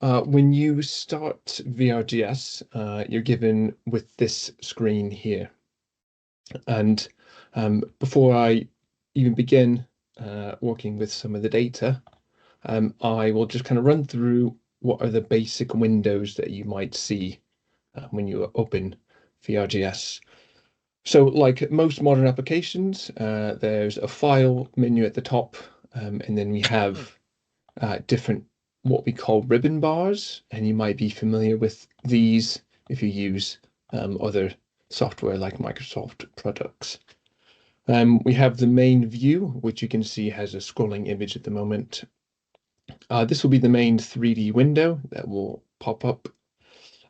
When you start VRGS, you're given with this screen here. And before I even begin working with some of the data, I will just kind of run through what are the basic windows that you might see when you open VRGS. So like most modern applications, there's a file menu at the top, and then we have different what we call ribbon bars, and you might be familiar with these if you use other software like Microsoft products. We have the main view, which you can see has a scrolling image at the moment. This will be the main 3D window that will pop up.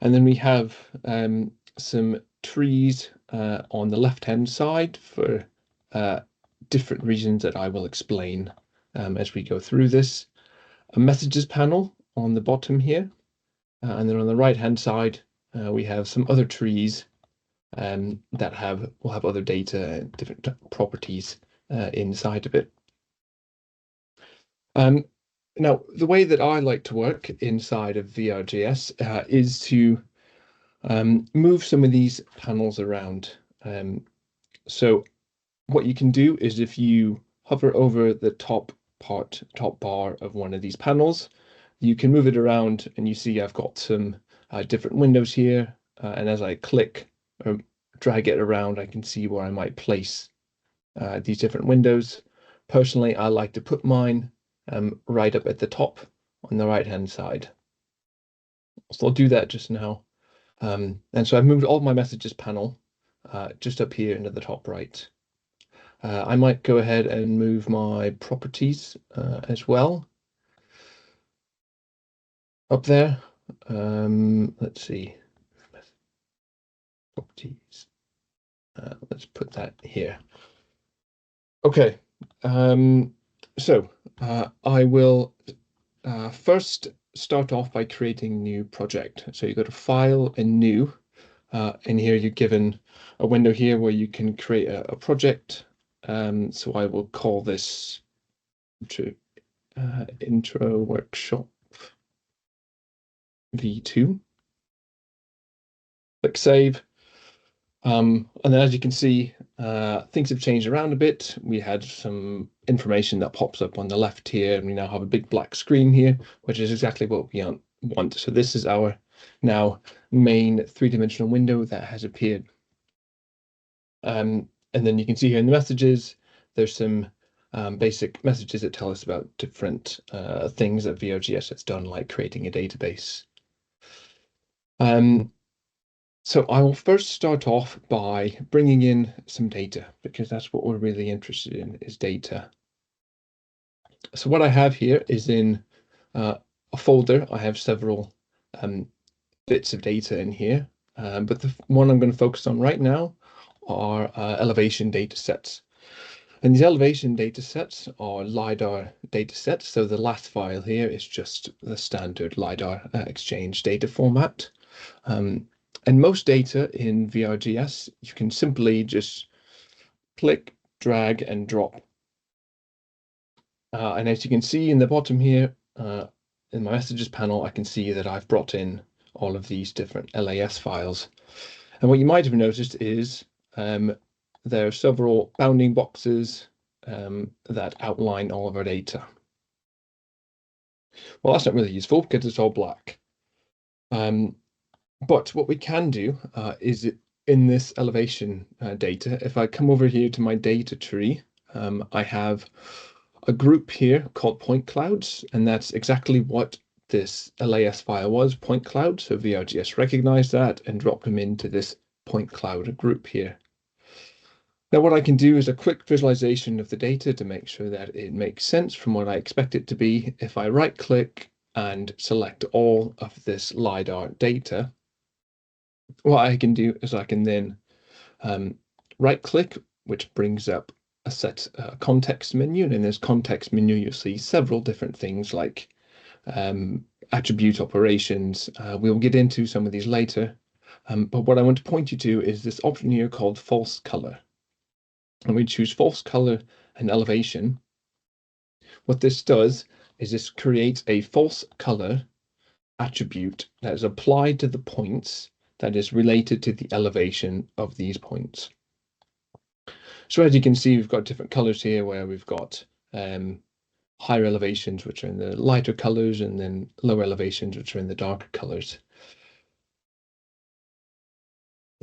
And then we have some trees on the left-hand side for different reasons that I will explain as we go through this. A messages panel on the bottom here. And then on the right-hand side, we have some other trees that will have other data and different properties inside of it. Now, the way that I like to work inside of VRGS is to move some of these panels around. So what you can do is if you hover over the top bar of one of these panels, you can move it around and you see I've got some different windows here. And as I click or drag it around, I can see where I might place these different windows. Personally, I like to put mine right up at the top on the right-hand side. So I'll do that just now. And so I've moved all my messages panel just up here into the top right. I might go ahead and move my properties as well up there. Let's see. Properties. Let's put that here. Okay. So I will first start off by creating a new project. So you go to File and New. And here you're given a window here where you can create a project. So I will call this Intro Workshop V2. Click Save. And then as you can see, things have changed around a bit. We had some information that pops up on the left here, and we now have a big black screen here, which is exactly what we want. So this is our now main three-dimensional window that has appeared. And then you can see here in the messages, there's some basic messages that tell us about different things that VRGS has done, like creating a database. So I will first start off by bringing in some data, because that's what we're really interested in, is data. So what I have here is in a folder. I have several bits of data in here, but the one I'm going to focus on right now are elevation data sets. And these elevation data sets are LiDAR data sets. So the last file here is just the standard LiDAR exchange data format. And most data in VRGS, you can simply just click, drag, and drop. And as you can see in the bottom here, in my messages panel, I can see that I've brought in all of these different LAS files. And what you might have noticed is there are several bounding boxes that outline all of our data. Well, that's not really useful because it's all black. But what we can do is in this elevation data, if I come over here to my data tree, I have a group here called point clouds, and that's exactly what this LAS file was, point cloud. So VRGS recognized that and dropped them into this point cloud group here. Now what I can do is a quick visualization of the data to make sure that it makes sense from what I expect it to be. If I right click and select all of this LiDAR data, what I can do is I can then right click, which brings up a set context menu. And in this context menu, you'll see several different things like attribute operations. We'll get into some of these later. But what I want to point you to is this option here called false color. And we choose false color and elevation. What this does is this creates a false color attribute that is applied to the points that is related to the elevation of these points. So as you can see, we've got different colors here where we've got higher elevations, which are in the lighter colors, and then lower elevations, which are in the darker colors.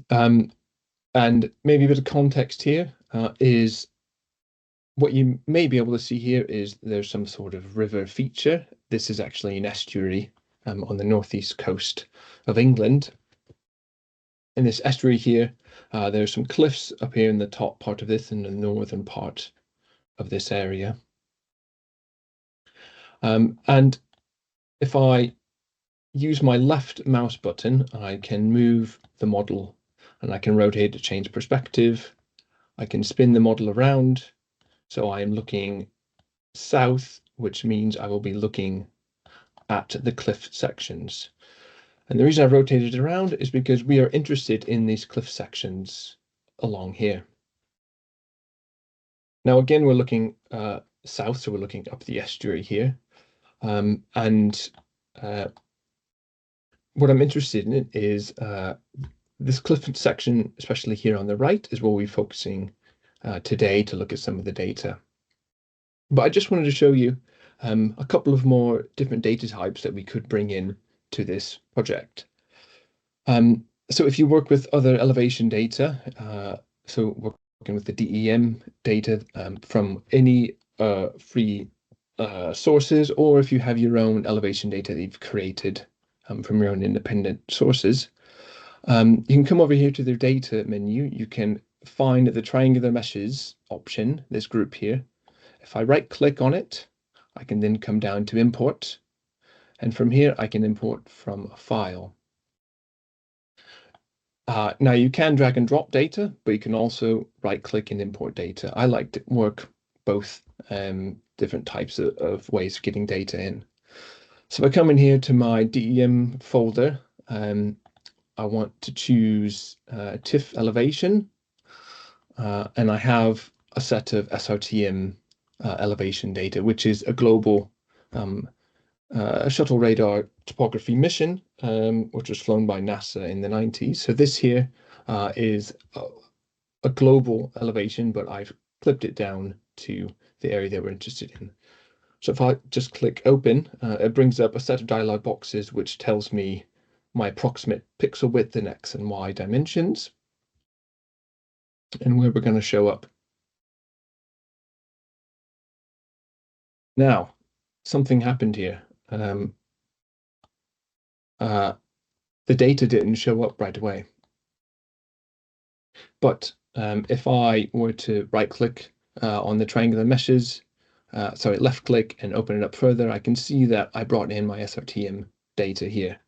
And maybe a bit of context here is what you may be able to see here is there's some sort of river feature. This is actually an estuary on the northeast coast of England. In this estuary here, there's some cliffs up here in the top part of this, in the northern part of this area. And if I use my left mouse button, I can move the model and I can rotate to change perspective. I can spin the model around. So I am looking south, which means I will be looking at the cliff sections. And the reason I rotated it around is because we are interested in these cliff sections along here. Now, again, we're looking south, so we're looking up the estuary here. What I'm interested in is this cliff section, especially here on the right, is where we're focusing today to look at some of the data. But I just wanted to show you a couple of more different data types that we could bring in to this project. So if you work with other elevation data, so working with the DEM data from any free sources, or if you have your own elevation data that you've created from your own independent sources, you can come over here to the data menu. You can find the triangular meshes option, this group here. If I right click on it, I can then come down to import. And from here, I can import from a file. Now you can drag and drop data, but you can also right click and import data. I like to work both different types of ways of getting data in. So if I come in here to my DEM folder, I want to choose TIFF elevation, and I have a set of SRTM elevation data, which is a global shuttle radar topography mission, which was flown by NASA in the 90s. So this here is a global elevation, but I've clipped it down to the area that we're interested in. So if I just click open, it brings up a set of dialog boxes, which tells me my approximate pixel width in X and Y dimensions, and where we're going to show up. Now, something happened here. The data didn't show up right away. But if I were to right click on the triangular meshes, sorry, left click and open it up further, I can see that I brought in my SRTM data here.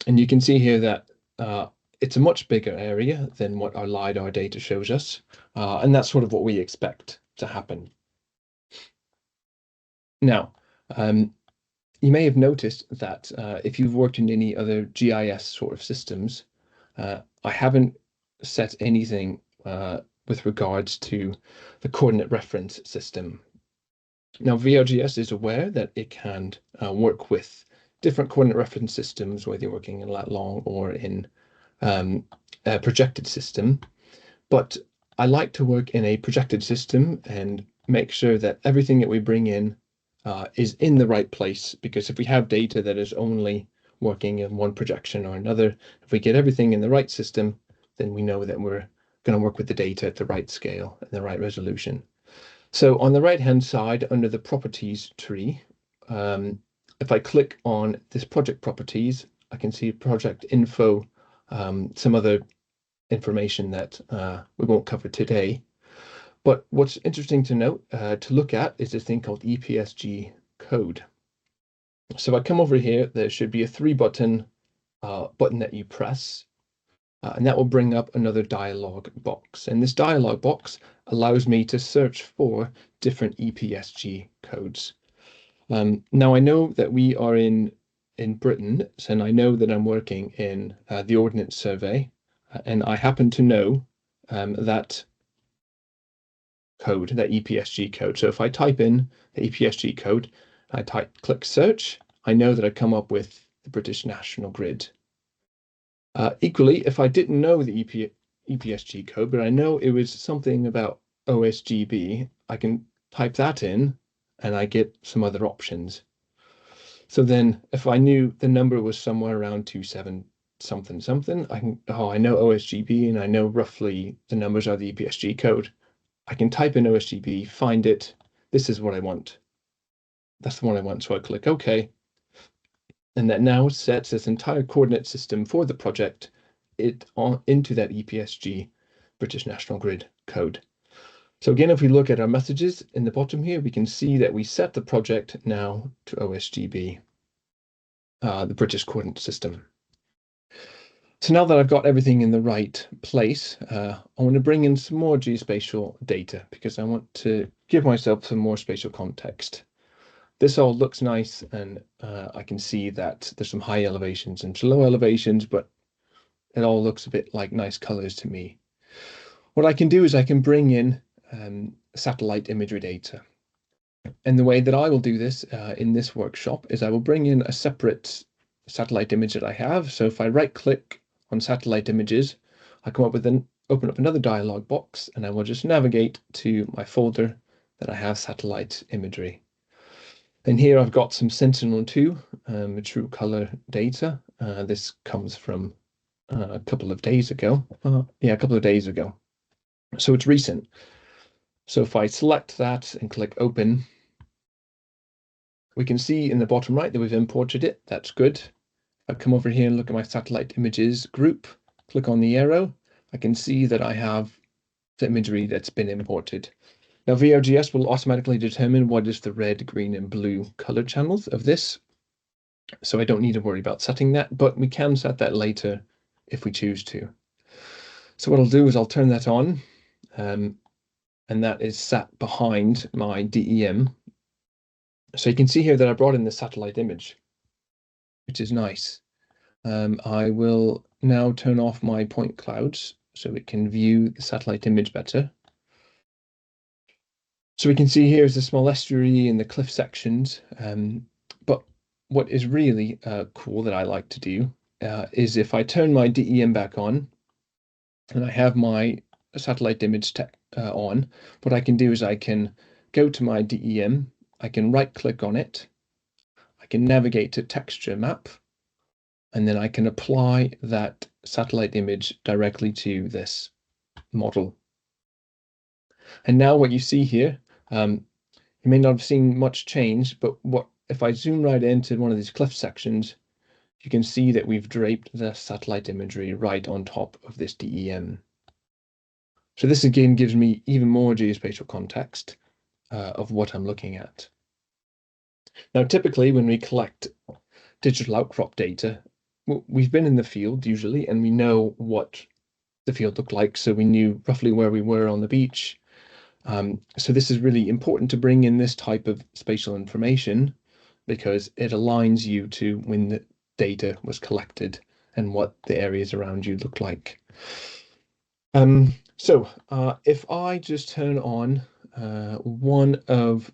And you can see here that it's a much bigger area than what our LiDAR data shows us. And that's sort of what we expect to happen. Now, you may have noticed that if you've worked in any other GIS sort of systems, I haven't set anything with regards to the coordinate reference system. Now, VRGS is aware that it can work with different coordinate reference systems, whether you're working in lat long or in a projected system. But I like to work in a projected system and make sure that everything that we bring in is in the right place, because if we have data that is only working in one projection or another, if we get everything in the right system, then we know that we're going to work with the data at the right scale and the right resolution. So on the right hand side, under the properties tree, if I click on this project properties, I can see project info, some other information that we won't cover today. But what's interesting to note, to look at, is this thing called EPSG code. So if I come over here, there should be a 3-button button that you press, and that will bring up another dialog box. And this dialog box allows me to search for different EPSG codes. Now I know that we are in Britain, and I know that I'm working in the Ordnance Survey, and I happen to know that code, that EPSG code. So if I type in the EPSG code, I click search, I know that I come up with the British national grid. Equally, if I didn't know the EPSG code, but I know it was something about OSGB, I can type that in and I get some other options. So then if I knew the number was somewhere around 27 something something, I know OSGB and I know roughly the numbers are the EPSG code. I can type in OSGB, find it. This is what I want. That's the one I want. So I click OK. And that now sets this entire coordinate system for the project into that EPSG British National Grid code. So again, if we look at our messages in the bottom here, we can see that we set the project now to OSGB, the British coordinate system. So now that I've got everything in the right place, I want to bring in some more geospatial data because I want to give myself some more spatial context. This all looks nice, and I can see that there's some high elevations and low elevations, but it all looks a bit like nice colors to me. What I can do is I can bring in satellite imagery data. And the way that I will do this in this workshop is I will bring in a separate satellite image that I have. So if I right click on satellite images, I come up with open up another dialog box, and I will just navigate to my folder that I have satellite imagery. And here I've got some Sentinel-2 true color data. This comes from a couple of days ago. Yeah, a couple of days ago. So it's recent. So if I select that and click open, we can see in the bottom right that we've imported it. That's good. I come over here and look at my satellite images group, click on the arrow. I can see that I have the imagery that's been imported. Now VRGS will automatically determine what is the red, green, and blue color channels of this. So I don't need to worry about setting that, but we can set that later if we choose to. So what I'll do is I'll turn that on, and that is sat behind my DEM. So you can see here that I brought in the satellite image, which is nice. I will now turn off my point clouds so it can view the satellite image better. So we can see here is the small estuary and the cliff sections. But what is really cool that I like to do is if I turn my DEM back on and I have my satellite image on, what I can do is I can go to my DEM, I can right click on it, I can navigate to texture map, and then I can apply that satellite image directly to this model. And now what you see here, you may not have seen much change, but if I zoom right into one of these cliff sections, you can see that we've draped the satellite imagery right on top of this DEM. So this again gives me even more geospatial context of what I'm looking at. Now, typically when we collect digital outcrop data, we've been in the field usually, and we know what the field looked like. So we knew roughly where we were on the beach. So this is really important to bring in this type of spatial information because it aligns you to when the data was collected and what the areas around you look like. So if I just turn on one of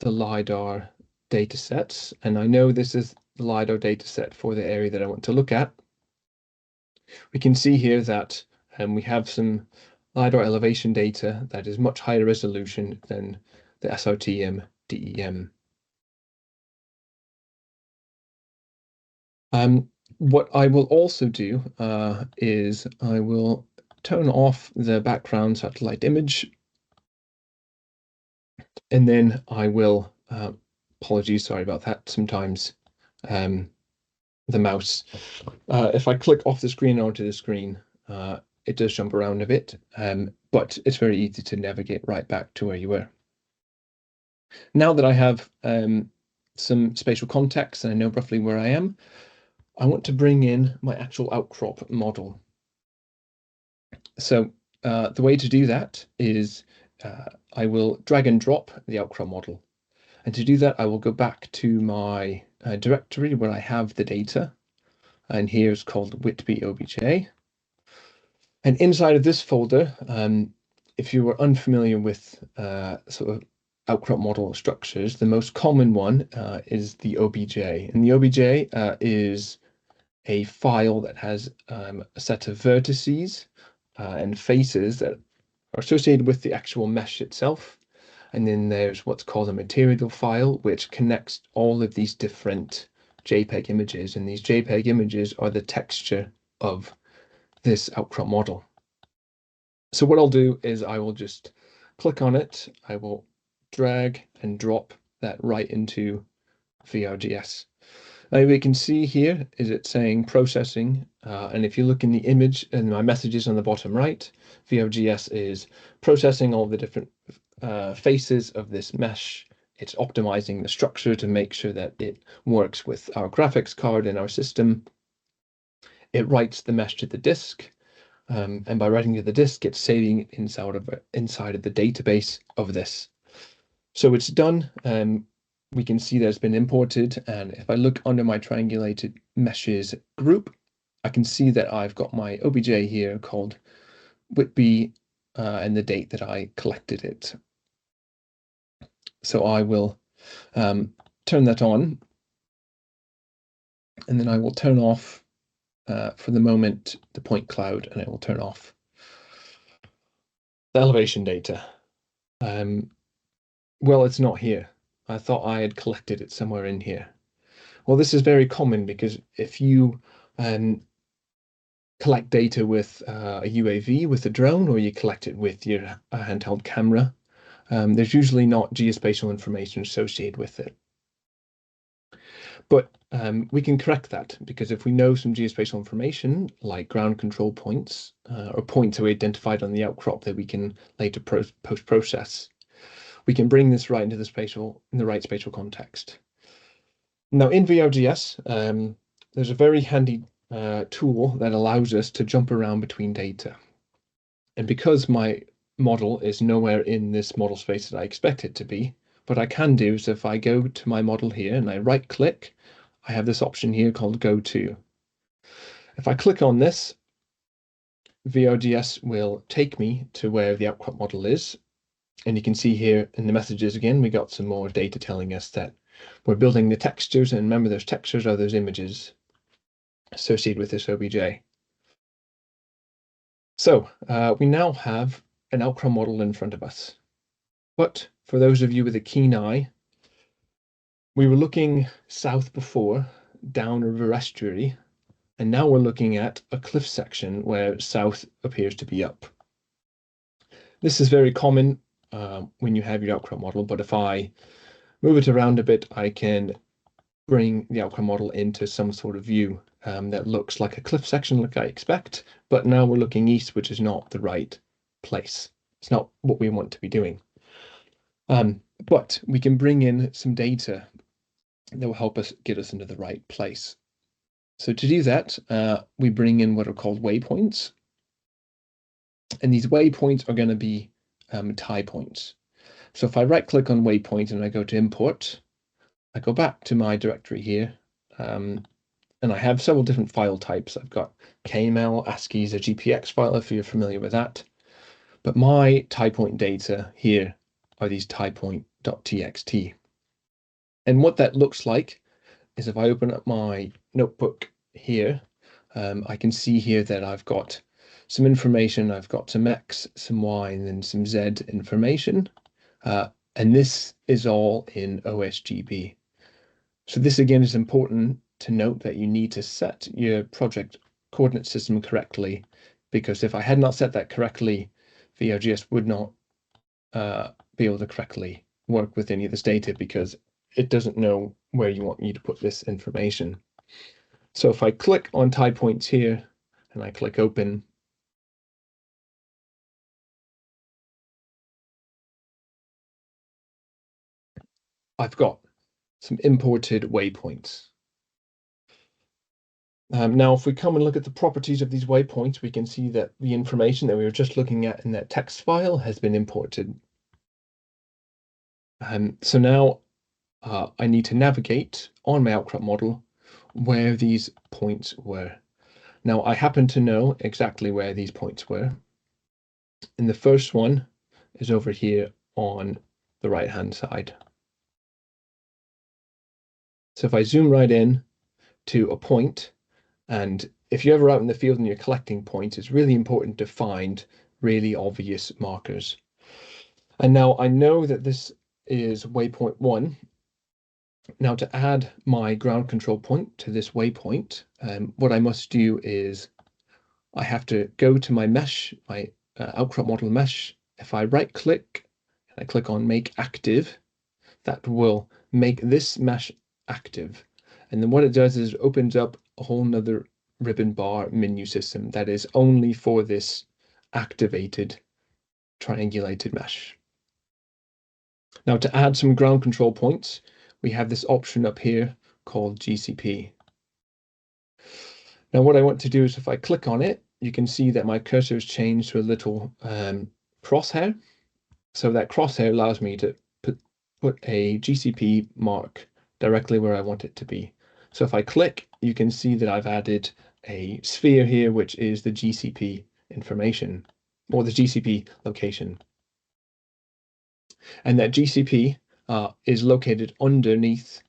the LiDAR data sets, and I know this is the LiDAR data set for the area that I want to look at, we can see here that we have some LiDAR elevation data that is much higher resolution than the SRTM DEM. What I will also do is I will turn off the background satellite image, and then I will, apologies, sorry about that. Sometimes the mouse, if I click off the screen onto the screen, it does jump around a bit, but it's very easy to navigate right back to where you were. Now that I have some spatial context and I know roughly where I am, I want to bring in my actual outcrop model. So the way to do that is I will drag and drop the outcrop model. And to do that, I will go back to my directory where I have the data. And here's called Whitby OBJ. And inside of this folder, if you were unfamiliar with sort of outcrop model structures, the most common one is the OBJ. And the OBJ is a file that has a set of vertices and faces that are associated with the actual mesh itself. And then there's what's called a material file, which connects all of these different JPEG images. And these JPEG images are the texture of this outcrop model. So what I'll do is I will just click on it. I will drag and drop that right into VRGS. Now we can see here is it saying processing, and if you look in the image and my messages on the bottom right, VRGS is processing all the different faces of this mesh. It's optimizing the structure to make sure that it works with our graphics card in our system. It writes the mesh to the disk, and by writing to the disk, it's saving it inside of the database of this. So it's done. We can see that it's been imported, and if I look under my triangulated meshes group, I can see that I've got my OBJ here called Whitby and the date that I collected it. So I will turn that on, and then I will turn off for the moment the point cloud, and I will turn off the elevation data. Well, it's not here. I thought I had collected it somewhere in here. Well, this is very common because if you collect data with a UAV, with a drone, or you collect it with your handheld camera, there's usually not geospatial information associated with it. But we can correct that because if we know some geospatial information, like ground control points or points that we identified on the outcrop that we can later post-process, we can bring this right into the right spatial context. Now in VRGS, there's a very handy tool that allows us to jump around between data. And because my model is nowhere in this model space that I expect it to be, what I can do is if I go to my model here and I right click, I have this option here called Go To. If I click on this, VRGS will take me to where the outcrop model is. And you can see here in the messages again, we got some more data telling us that we're building the textures. And remember, those textures are those images associated with this OBJ. So we now have an outcrop model in front of us. But for those of you with a keen eye, we were looking south before, down a river estuary, and now we're looking at a cliff section where south appears to be up. This is very common when you have your outcrop model, but if I move it around a bit, I can bring the outcrop model into some sort of view that looks like a cliff section like I expect, but now we're looking east, which is not the right place. It's not what we want to be doing. But we can bring in some data that will help us get us into the right place. So to do that, we bring in what are called waypoints. And these waypoints are going to be tie points. So if I right click on waypoint and I go to import, I go back to my directory here, and I have several different file types. I've got KML, ASCII is a GPX file if you're familiar with that. But my tie point data here are these tiepoint.txt. And what that looks like is if I open up my notebook here, I can see here that I've got some information. I've got some X, some Y, and then some Z information. And this is all in OSGB. So this again is important to note that you need to set your project coordinate system correctly, because if I had not set that correctly, VRGS would not be able to correctly work with any of this data because it doesn't know where you want me to put this information. So if I click on tie points here and I click open, I've got some imported waypoints. Now, if we come and look at the properties of these waypoints, we can see that the information that we were just looking at in that text file has been imported. So now I need to navigate on my outcrop model where these points were. Now, I happen to know exactly where these points were. And the first one is over here on the right-hand side. So if I zoom right in to a point, and if you're ever out in the field and you're collecting points, it's really important to find really obvious markers. And now I know that this is waypoint 1. Now to add my ground control point to this waypoint, what I must do is I have to go to my mesh, my Outcrop model mesh. If I right click and I click on make active, that will make this mesh active. And then what it does is it opens up a whole nother ribbon bar menu system that is only for this activated triangulated mesh. Now to add some ground control points, we have this option up here called GCP. Now what I want to do is if I click on it, you can see that my cursor has changed to a little crosshair. So that crosshair allows me to put a GCP mark directly where I want it to be. So if I click, you can see that I've added a sphere here, which is the GCP information or the GCP location. And that GCP is located underneath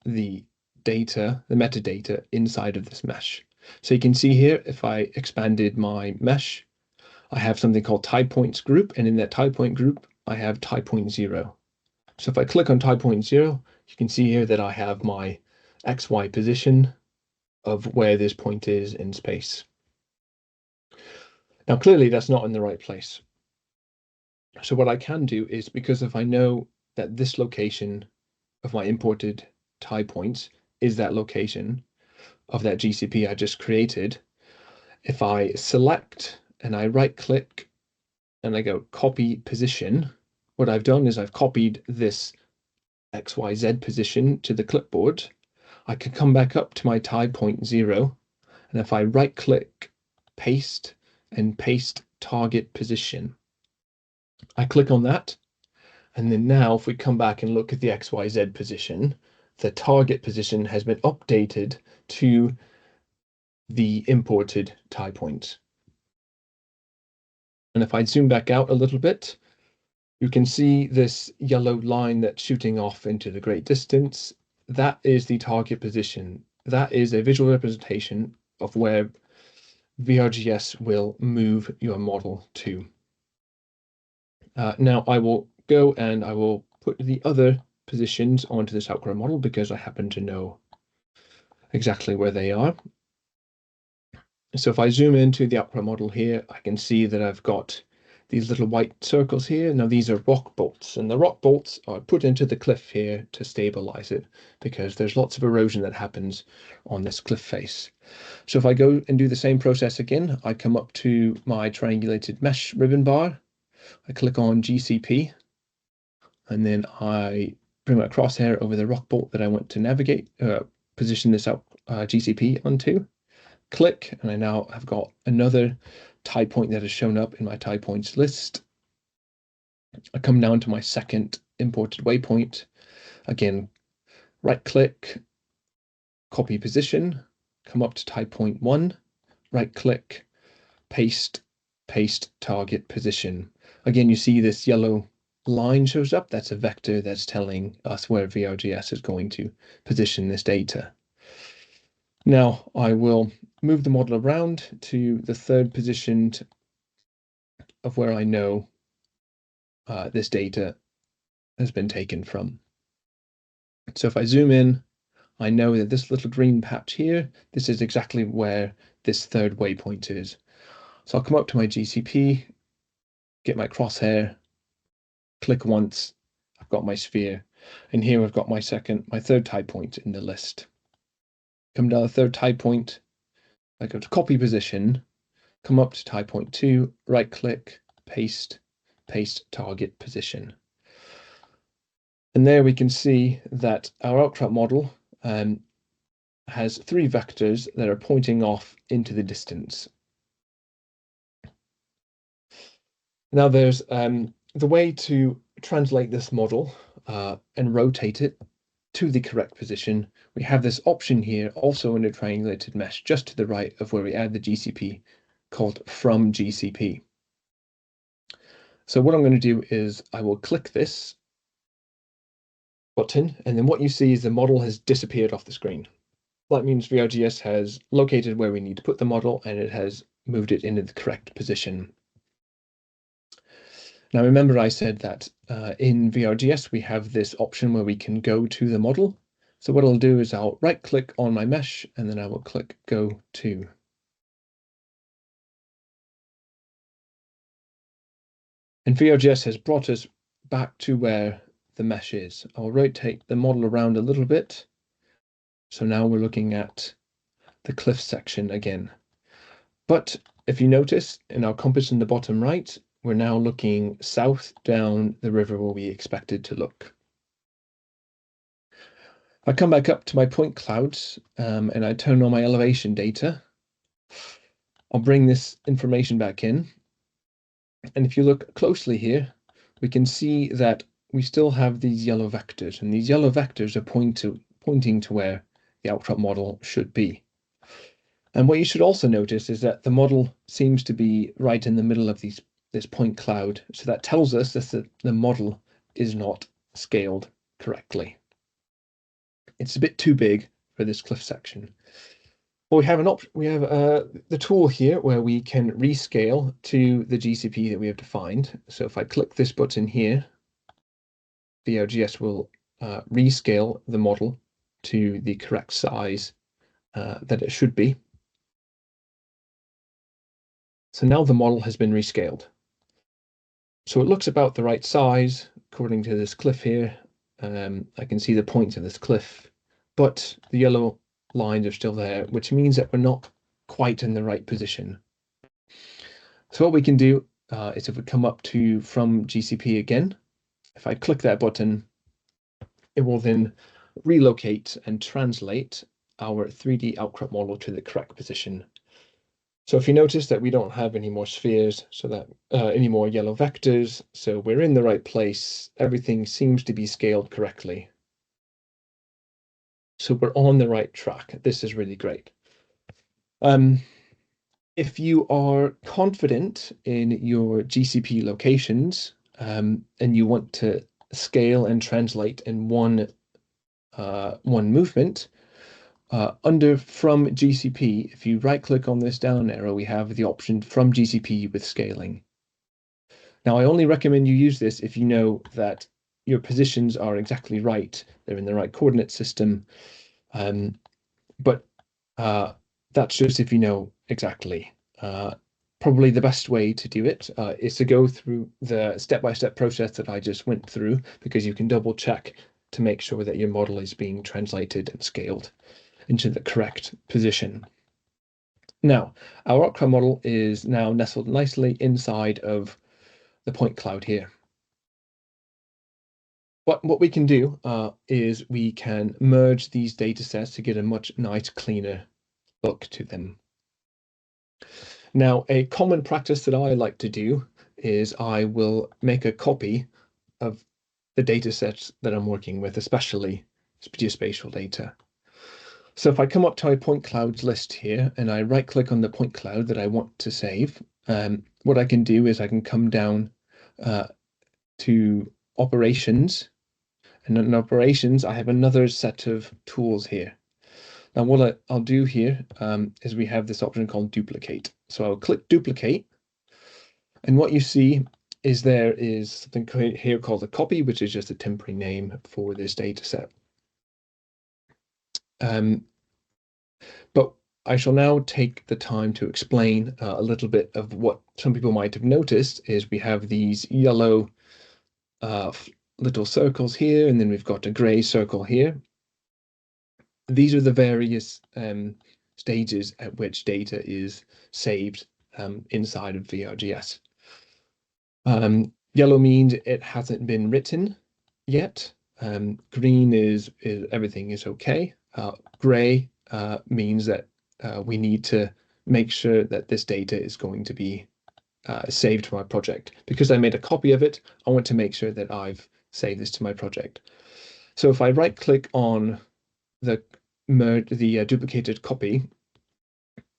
the data, the metadata inside of this mesh. So you can see here, if I expanded my mesh, I have something called tie points group, and in that tie point group, I have tie point 0. So if I click on tie point 0, you can see here that I have my XY position of where this point is in space. Now, clearly that's not in the right place. So what I can do is, because if I know that this location of my imported tie points is that location of that GCP I just created, if I select and I right click and I go copy position, what I've done is I've copied this XYZ position to the clipboard. I can come back up to my tie point 0, and if I right click, paste, and paste target position, I click on that, and then now if we come back and look at the XYZ position, the target position has been updated to the imported tie point. And if I zoom back out a little bit, you can see this yellow line that's shooting off into the great distance. That is the target position. That is a visual representation of where VRGS will move your model to. Now I will go and I will put the other positions onto this Outcrop model because I happen to know exactly where they are. So if I zoom into the Outcrop model here, I can see that I've got these little white circles here. Now these are rock bolts, and the rock bolts are put into the cliff here to stabilize it because there's lots of erosion that happens on this cliff face. So if I go and do the same process again, I come up to my triangulated mesh ribbon bar, I click on GCP, and then I bring my crosshair over the rock bolt that I want to navigate, position this out GCP onto. Click, and I now have got another tie point that has shown up in my tie points list. I come down to my second imported waypoint. Again, right click, copy position, come up to tie point 1, right click, paste, paste target position. Again, you see this yellow line shows up. That's a vector that's telling us where VRGS is going to position this data. Now I will move the model around to the third position of where I know this data has been taken from. So if I zoom in, I know that this little green patch here, this is exactly where this third waypoint is. So I'll come up to my GCP, get my crosshair, click once, I've got my sphere, and here I've got my third tie point in the list. Come down the third tie point, I go to copy position, come up to tie point 2, right click, paste, paste target position. And there we can see that our Outcrop model has 3 vectors that are pointing off into the distance. Now there's the way to translate this model and rotate it to the correct position. We have this option here also in a triangulated mesh just to the right of where we add the GCP called from GCP. So what I'm going to do is I will click this button, and then what you see is the model has disappeared off the screen. That means VRGS has located where we need to put the model, and it has moved it into the correct position. Now remember I said that in VRGS we have this option where we can go to the model. So what I'll do is I'll right click on my mesh, and then I will click go to. And VRGS has brought us back to where the mesh is. I'll rotate the model around a little bit. So now we're looking at the cliff section again. But if you notice in our compass in the bottom right, we're now looking south down the river where we expected to look. I come back up to my point clouds and I turn on my elevation data. I'll bring this information back in. And if you look closely here, we can see that we still have these yellow vectors, and these yellow vectors are pointing to where the outcrop model should be. And what you should also notice is that the model seems to be right in the middle of this point cloud. So that tells us that the model is not scaled correctly. It's a bit too big for this cliff section. Well, we have the tool here where we can rescale to the GCP that we have defined. So if I click this button here, VRGS will rescale the model to the correct size that it should be. So now the model has been rescaled. So it looks about the right size according to this cliff here. I can see the points of this cliff, but the yellow lines are still there, which means that we're not quite in the right position. So what we can do is if we come up to from GCP again, if I click that button, it will then relocate and translate our 3D outcrop model to the correct position. So if you notice that we don't have any more spheres, so that any more yellow vectors, so we're in the right place. Everything seems to be scaled correctly. So we're on the right track. This is really great. If you are confident in your GCP locations and you want to scale and translate in one movement, under from GCP, if you right click on this down arrow, we have the option from GCP with scaling. Now, I only recommend you use this if you know that your positions are exactly right. They're in the right coordinate system. But that's just if you know exactly. Probably the best way to do it is to go through the step-by-step process that I just went through, because you can double check to make sure that your model is being translated and scaled into the correct position. Now, our Outcrop model is now nestled nicely inside of the point cloud here. But what we can do is we can merge these data sets to get a much nice, cleaner look to them. Now, a common practice that I like to do is I will make a copy of the data sets that I'm working with, especially geospatial data. So if I come up to my point clouds list here and I right click on the point cloud that I want to save, what I can do is I can come down to operations, and in operations I have another set of tools here. Now what I'll do here is we have this option called duplicate. So I'll click duplicate, and what you see is there is something here called a copy, which is just a temporary name for this data set. But I shall now take the time to explain a little bit of what some people might have noticed is we have these yellow little circles here, and then we've got a gray circle here. These are the various stages at which data is saved inside of VRGS. Yellow means it hasn't been written yet. Green is everything is okay. Gray means that we need to make sure that this data is going to be saved to my project. Because I made a copy of it, I want to make sure that I've saved this to my project. So if I right click on the duplicated copy,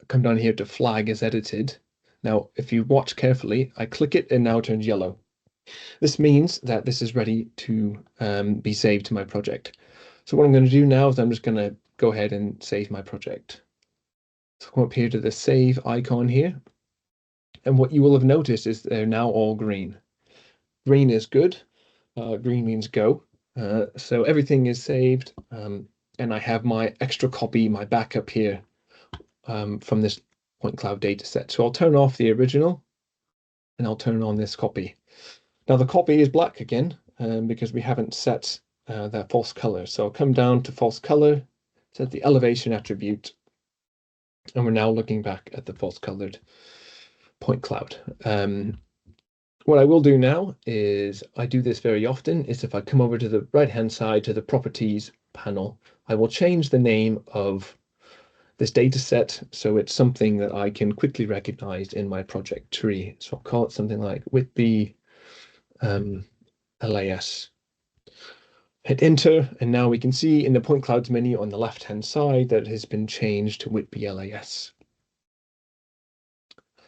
come down here to flag as edited. Now, if you watch carefully, I click it and now it turns yellow. This means that this is ready to be saved to my project. So what I'm going to do now is I'm just going to go ahead and save my project. So come up here to the save icon here. And what you will have noticed is they're now all green. Green is good. Green means go. So everything is saved. And I have my extra copy, my backup here from this point cloud dataset. So I'll turn off the original and I'll turn on this copy. Now the copy is black again because we haven't set that false color. So I'll come down to false color, set the elevation attribute, and we're now looking back at the false colored point cloud. What I will do now is, I do this very often, is if I come over to the right-hand side to the properties panel, I will change the name of this data set so it's something that I can quickly recognize in my project tree. So I'll call it something like Whitby LAS. Hit enter, and now we can see in the point clouds menu on the left-hand side that it has been changed to Whitby LAS.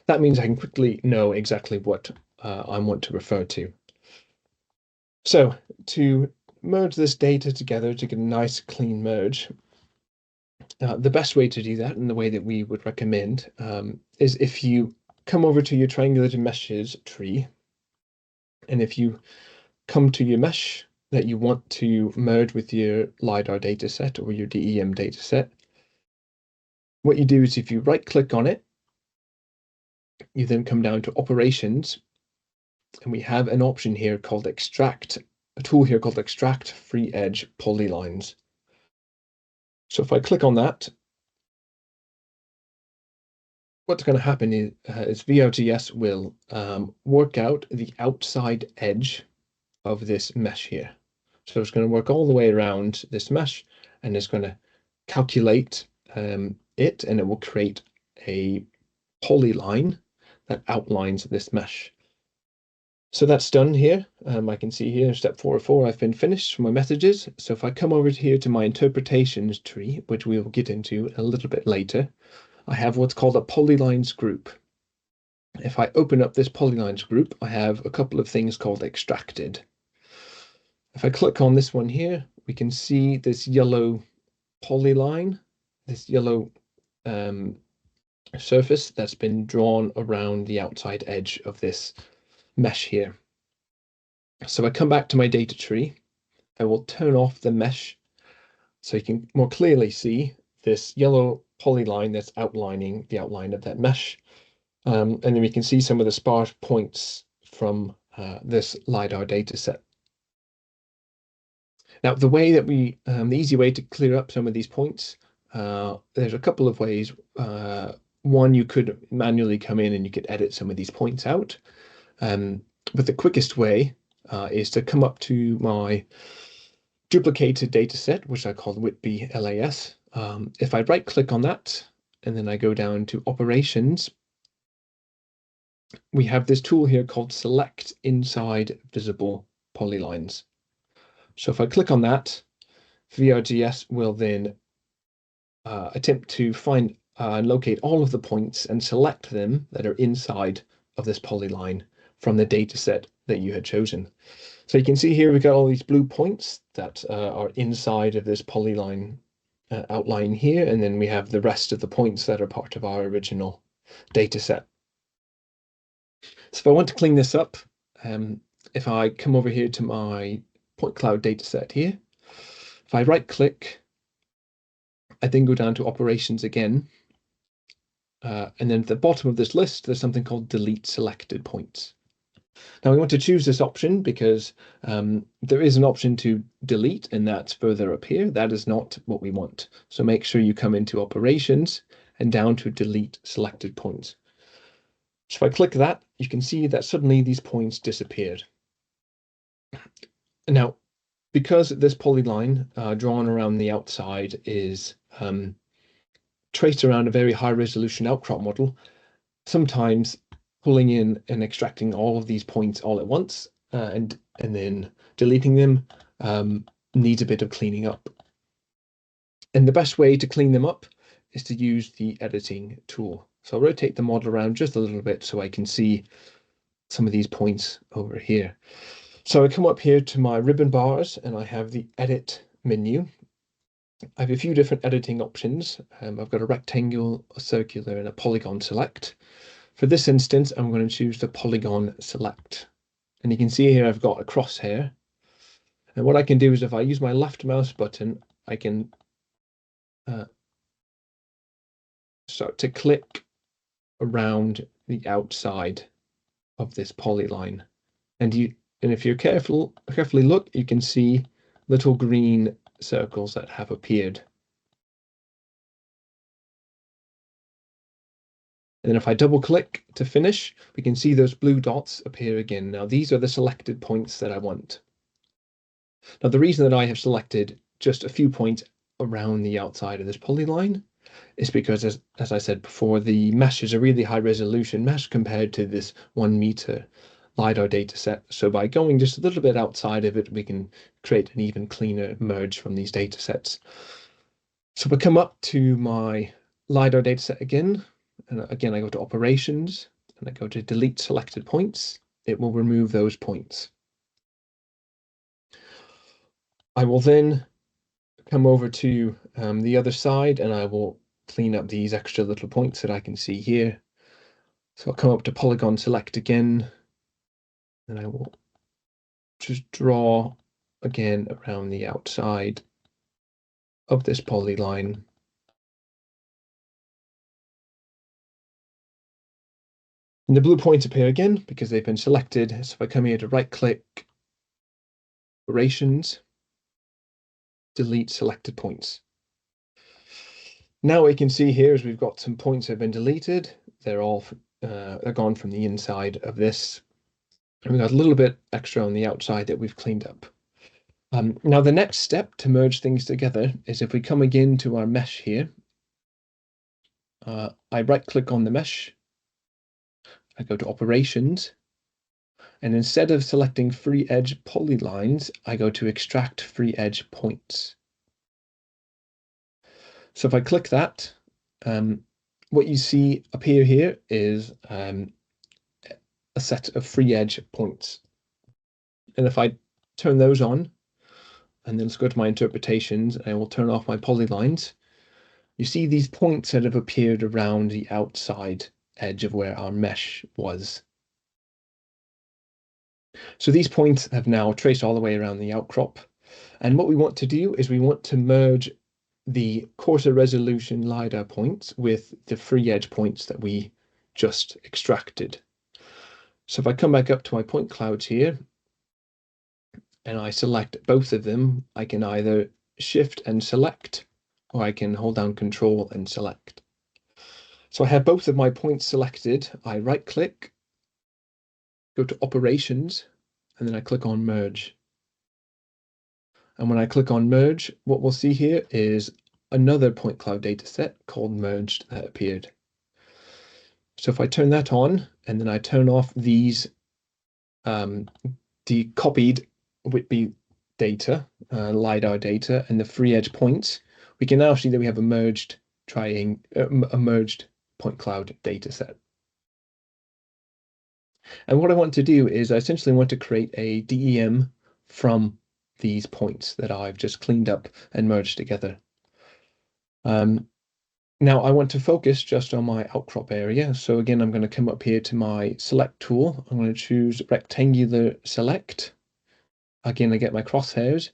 That means I can quickly know exactly what I want to refer to. So to merge this data together to get a nice clean merge, the best way to do that, and the way that we would recommend, is if you come over to your triangulated meshes tree, and if you come to your mesh that you want to merge with your LiDAR dataset or your DEM dataset, what you do is if you right click on it, you then come down to operations, and we have an option here called extract, a tool here called extract free edge polylines. So if I click on that, what's going to happen is VRGS will work out the outside edge of this mesh here. So it's going to work all the way around this mesh, and it's going to calculate it, and it will create a polyline that outlines this mesh. So that's done here. I can see here in step 404, I've been finished for my messages. So if I come over here to my interpretations tree, which we will get into a little bit later, I have what's called a polylines group. If I open up this polylines group, I have a couple of things called extracted. If I click on this one here, we can see this yellow polyline, this yellow surface that's been drawn around the outside edge of this mesh here. So I come back to my data tree, I will turn off the mesh so you can more clearly see this yellow polyline that's outlining the outline of that mesh. And then we can see some of the sparse points from this LiDAR data set. Now, the way that the easy way to clear up some of these points, there's a couple of ways. One, you could manually come in and you could edit some of these points out. But the quickest way is to come up to my duplicated data set, which I called Whitby LAS. If I right click on that, and then I go down to operations, we have this tool here called select inside visible polylines. So if I click on that, VRGS will then attempt to find and locate all of the points and select them that are inside of this polyline from the data set that you had chosen. So you can see here we've got all these blue points that are inside of this polyline outline here, and then we have the rest of the points that are part of our original data set. So if I want to clean this up, if I come over here to my point cloud data set here, if I right click, I then go down to operations again, and then at the bottom of this list, there's something called delete selected points. Now we want to choose this option because there is an option to delete, and that's further up here. That is not what we want. So make sure you come into operations and down to delete selected points. So if I click that, you can see that suddenly these points disappeared. Now, because this polyline drawn around the outside is traced around a very high resolution outcrop model, sometimes pulling in and extracting all of these points all at once and then deleting them needs a bit of cleaning up. And the best way to clean them up is to use the editing tool. So I'll rotate the model around just a little bit so I can see some of these points over here. So I come up here to my ribbon bars and I have the edit menu. I have a few different editing options. I've got a rectangle, a circular, and a polygon select. For this instance, I'm going to choose the polygon select. And you can see here I've got a crosshair. And what I can do is if I use my left mouse button, I can start to click around the outside of this polyline. And if you carefully look, you can see little green circles that have appeared. And then if I double click to finish, we can see those blue dots appear again. Now these are the selected points that I want. Now the reason that I have selected just a few points around the outside of this polyline is because, as I said before, the mesh is a really high resolution mesh compared to this 1 meter LiDAR data set. So by going just a little bit outside of it, we can create an even cleaner merge from these data sets. So we come up to my LiDAR dataset again, and again I go to operations and I go to delete selected points. It will remove those points. I will then come over to the other side and I will clean up these extra little points that I can see here. So I'll come up to polygon select again, and I will just draw again around the outside of this polyline. And the blue points appear again because they've been selected. So if I come here to right click, operations, delete selected points. Now we can see here as we've got some points that have been deleted. They're gone from the inside of this. And we've got a little bit extra on the outside that we've cleaned up. Now the next step to merge things together is if we come again to our mesh here, I right click on the mesh, I go to operations, and instead of selecting free edge polylines, I go to extract free edge points. So if I click that, what you see appear here is a set of free edge points. And if I turn those on, and then let's go to my interpretations, and I will turn off my polylines, you see these points that have appeared around the outside edge of where our mesh was. So these points have now traced all the way around the outcrop. And what we want to do is we want to merge the coarser resolution LiDAR points with the free edge points that we just extracted. So if I come back up to my point clouds here, and I select both of them, I can either shift and select, or I can hold down Control and select. So I have both of my points selected. I right click, go to operations, and then I click on merge. And when I click on merge, what we'll see here is another point cloud dataset called merged that appeared. So if I turn that on and then I turn off these decopied Whitby data, LiDAR data, and the free edge points, we can now see that we have a merged point cloud dataset. And what I want to do is I essentially want to create a DEM from these points that I've just cleaned up and merged together. Now I want to focus just on my outcrop area. So again, I'm going to come up here to my select tool. I'm going to choose rectangular select. Again, I get my crosshairs.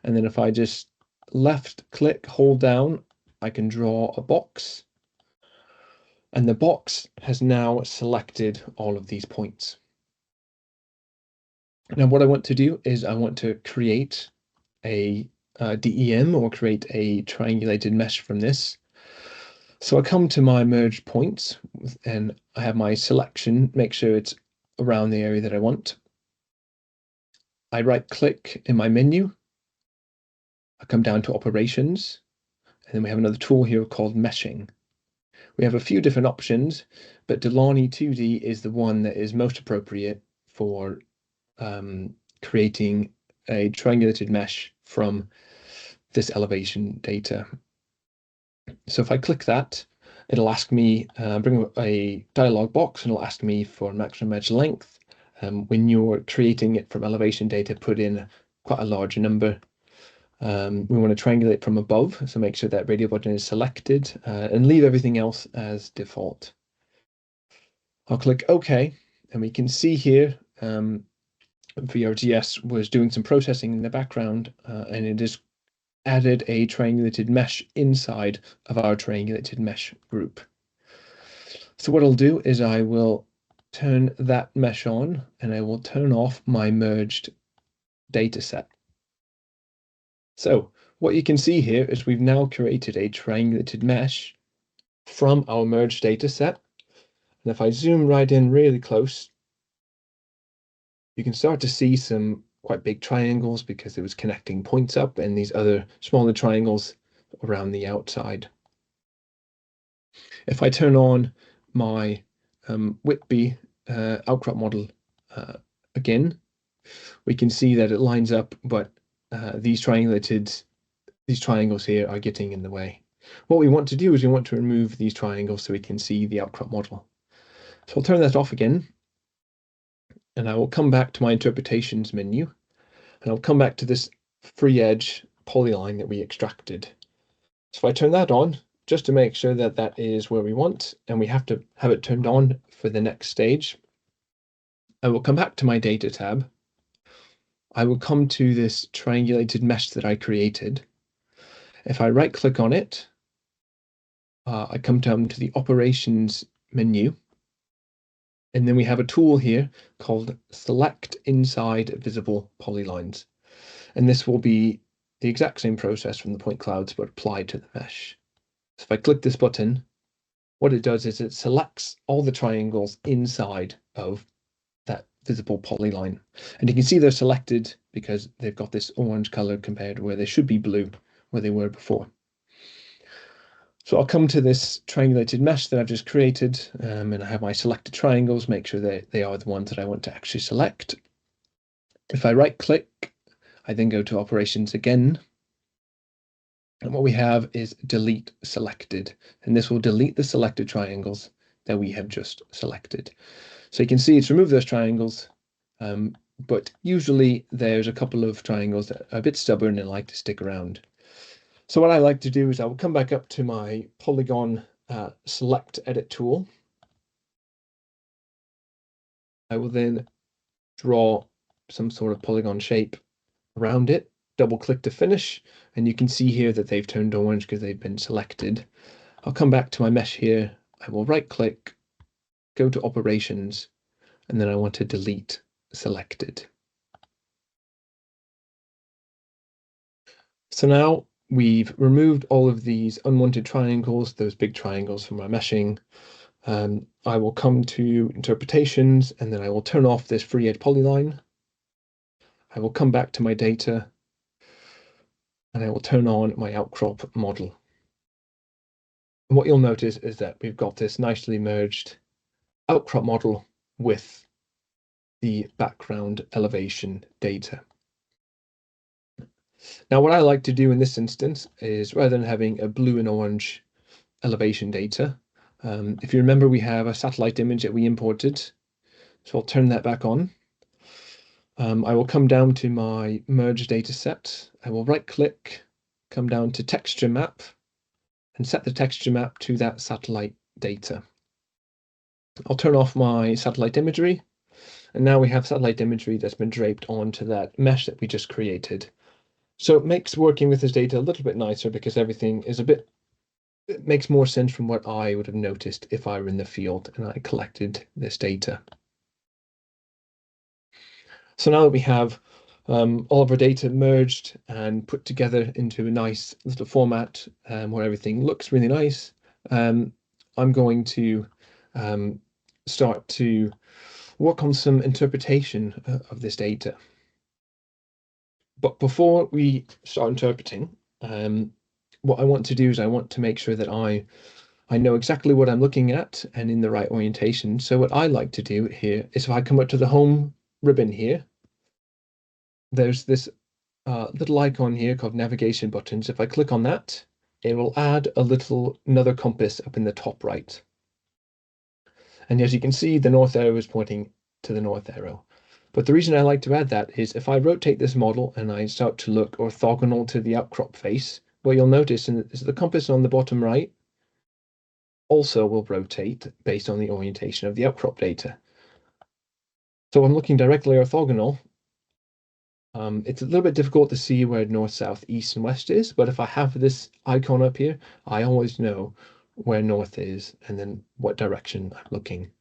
And then if I just left click, hold down, I can draw a box. And the box has now selected all of these points. Now what I want to do is I want to create a DEM or create a triangulated mesh from this. So I come to my merged points and I have my selection, make sure it's around the area that I want. I right click in my menu. I come down to operations, and then we have another tool here called meshing. We have a few different options, but Delaney 2D is the one that is most appropriate for creating a triangulated mesh from this elevation data. So if I click that, it'll ask me, bring up a dialog box, and it'll ask me for maximum edge length. when you're creating it from elevation data, put in quite a large number. We want to triangulate from above, so make sure that radio button is selected and leave everything else as default. I'll click OK, and we can see here VRGS was doing some processing in the background, and it has added a triangulated mesh inside of our triangulated mesh group. So what I'll do is I will turn that mesh on, and I will turn off my merged data set. So what you can see here is we've now created a triangulated mesh from our merged data set. And if I zoom right in really close, you can start to see some quite big triangles because it was connecting points up and these other smaller triangles around the outside. If I turn on my Whitby outcrop model again, we can see that it lines up, but these triangles here are getting in the way. What we want to do is we want to remove these triangles so we can see the outcrop model. So I'll turn that off again, and I will come back to my interpretations menu, and I'll come back to this free edge polyline that we extracted. So if I turn that on, just to make sure that that is where we want, and we have to have it turned on for the next stage, I will come back to my data tab. I will come to this triangulated mesh that I created. If I right click on it, I come down to the operations menu, and then we have a tool here called select inside visible polylines. And this will be the exact same process from the point clouds, but applied to the mesh. So if I click this button, what it does is it selects all the triangles inside of that visible polyline. And you can see they're selected because they've got this orange color compared to where they should be blue, where they were before. So I'll come to this triangulated mesh that I've just created, and I have my selected triangles, make sure that they are the ones that I want to actually select. If I right click, I then go to operations again. And what we have is delete selected, and this will delete the selected triangles that we have just selected. So you can see it's removed those triangles, but usually there's a couple of triangles that are a bit stubborn and like to stick around. So what I like to do is I will come back up to my polygon select edit tool. I will then draw some sort of polygon shape around it, double click to finish, and you can see here that they've turned orange because they've been selected. I'll come back to my mesh here. I will right click, go to operations, and then I want to delete selected. So now we've removed all of these unwanted triangles, those big triangles from our meshing. I will come to interpretations, and then I will turn off this free edge polyline. I will come back to my data, and I will turn on my outcrop model. And what you'll notice is that we've got this nicely merged outcrop model with the background elevation data. Now, what I like to do in this instance is, rather than having a blue and orange elevation data, if you remember, we have a satellite image that we imported. So I'll turn that back on. I will come down to my merge data set. I will right click, come down to texture map, and set the texture map to that satellite data. I'll turn off my satellite imagery, and now we have satellite imagery that's been draped onto that mesh that we just created. So it makes working with this data a little bit nicer because everything is it makes more sense from what I would have noticed if I were in the field and I collected this data. So now that we have all of our data merged and put together into a nice little format where everything looks really nice, I'm going to start to work on some interpretation of this data. But before we start interpreting, what I want to do is I want to make sure that I know exactly what I'm looking at and in the right orientation. So what I like to do here is if I come up to the home ribbon here, there's this little icon here called navigation buttons. If I click on that, it will add another compass up in the top right. And as you can see, the north arrow is pointing to the north arrow. But the reason I like to add that is if I rotate this model and I start to look orthogonal to the outcrop face, what you'll notice is the compass on the bottom right also will rotate based on the orientation of the outcrop data. So I'm looking directly orthogonal. It's a little bit difficult to see where north, south, east, and west is, but if I have this icon up here, I always know where north is and then what direction I'm looking.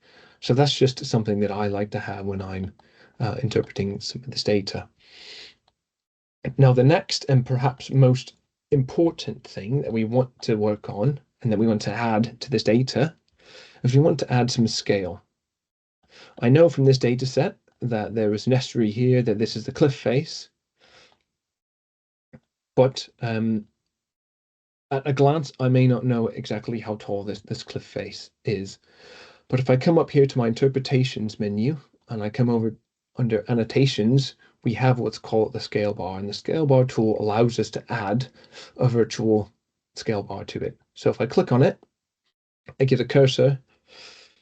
So that's just something that I like to have when I'm interpreting some of this data. Now, the next and perhaps most important thing that we want to work on and that we want to add to this data is we want to add some scale. I know from this data set that there is an estuary here, that this is the cliff face, but at a glance, I may not know exactly how tall this cliff face is. But if I come up here to my interpretations menu and I come over under annotations, we have what's called the scale bar, and the scale bar tool allows us to add a virtual scale bar to it. So if I click on it, I get a cursor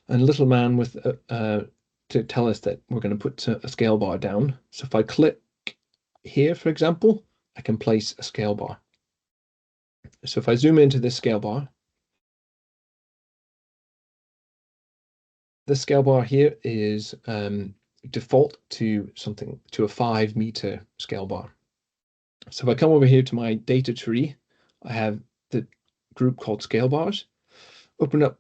and a little man with to tell us that we're going to put a scale bar down. So if I click here, for example, I can place a scale bar. So if I zoom into this scale bar, the scale bar here is default to a 5-meter scale bar. So if I come over here to my data tree, I have the group called scale bars. Open up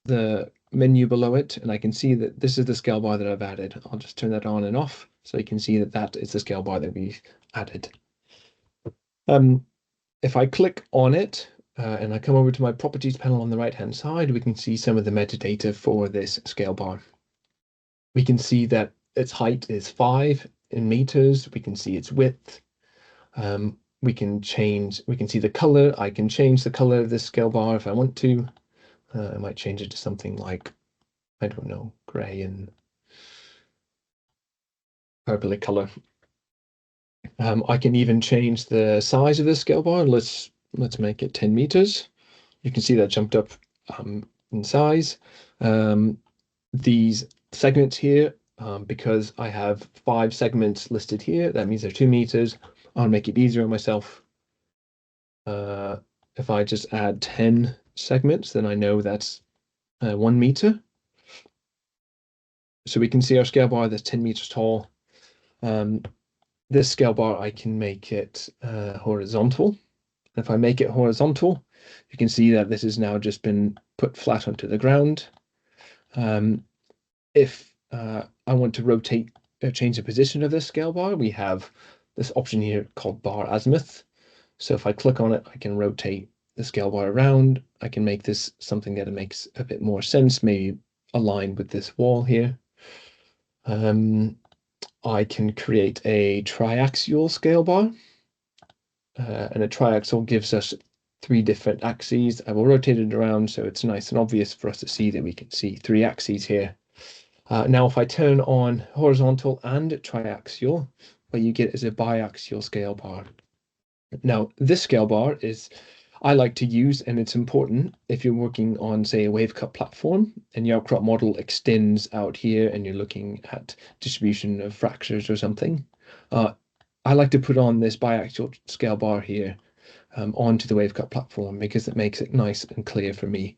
the menu below it, and I can see that this is the scale bar that I've added. I'll just turn that on and off so you can see that that is the scale bar that we've added. If I click on it and I come over to my properties panel on the right hand side, we can see some of the metadata for this scale bar. We can see that its height is 5 in meters. We can see its width. We can see the color. I can change the color of this scale bar if I want to. I might change it to something like, I don't know, gray and purpley color. I can even change the size of this scale bar. Let's make it 10 meters. You can see that jumped up in size. These segments here, because I have 5 segments listed here, that means they're 2 meters. I'll make it easier on myself. If I just add 10 segments, then I know that's 1 meter. So we can see our scale bar that's 10 meters tall. This scale bar, I can make it horizontal. If I make it horizontal, you can see that this has now just been put flat onto the ground. If I want to rotate or change the position of this scale bar, we have this option here called bar azimuth. So if I click on it, I can rotate the scale bar around. I can make this something that makes a bit more sense, maybe aligned with this wall here. I can create a triaxial scale bar, and a triaxial gives us 3 different axes. I will rotate it around so it's nice and obvious for us to see that we can see 3 axes here. Now, if I turn on horizontal and triaxial, what you get is a biaxial scale bar. Now, this scale bar I like to use, and it's important if you're working on, say, a wave cut platform and your outcrop model extends out here and you're looking at distribution of fractures or something. I like to put on this biaxial scale bar here onto the wave cut platform because it makes it nice and clear for me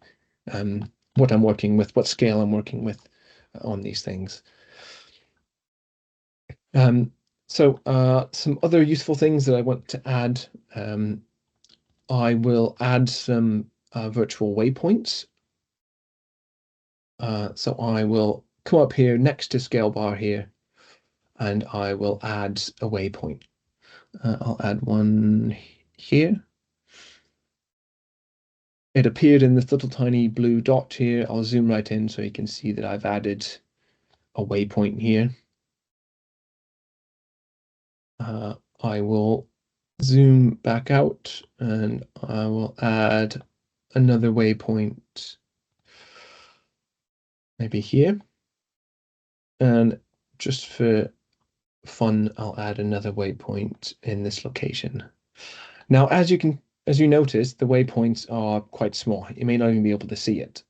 what I'm working with, what scale I'm working with on these things. So some other useful things that I want to add. I will add some virtual waypoints. So I will come up here next to scale bar here, and I will add a waypoint. I'll add one here. It appeared in this little tiny blue dot here. I'll zoom right in so you can see that I've added a waypoint here. I will zoom back out and I will add another waypoint maybe here. And just for fun, I'll add another waypoint in this location. Now, as you notice, the waypoints are quite small. You may not even be able to see it.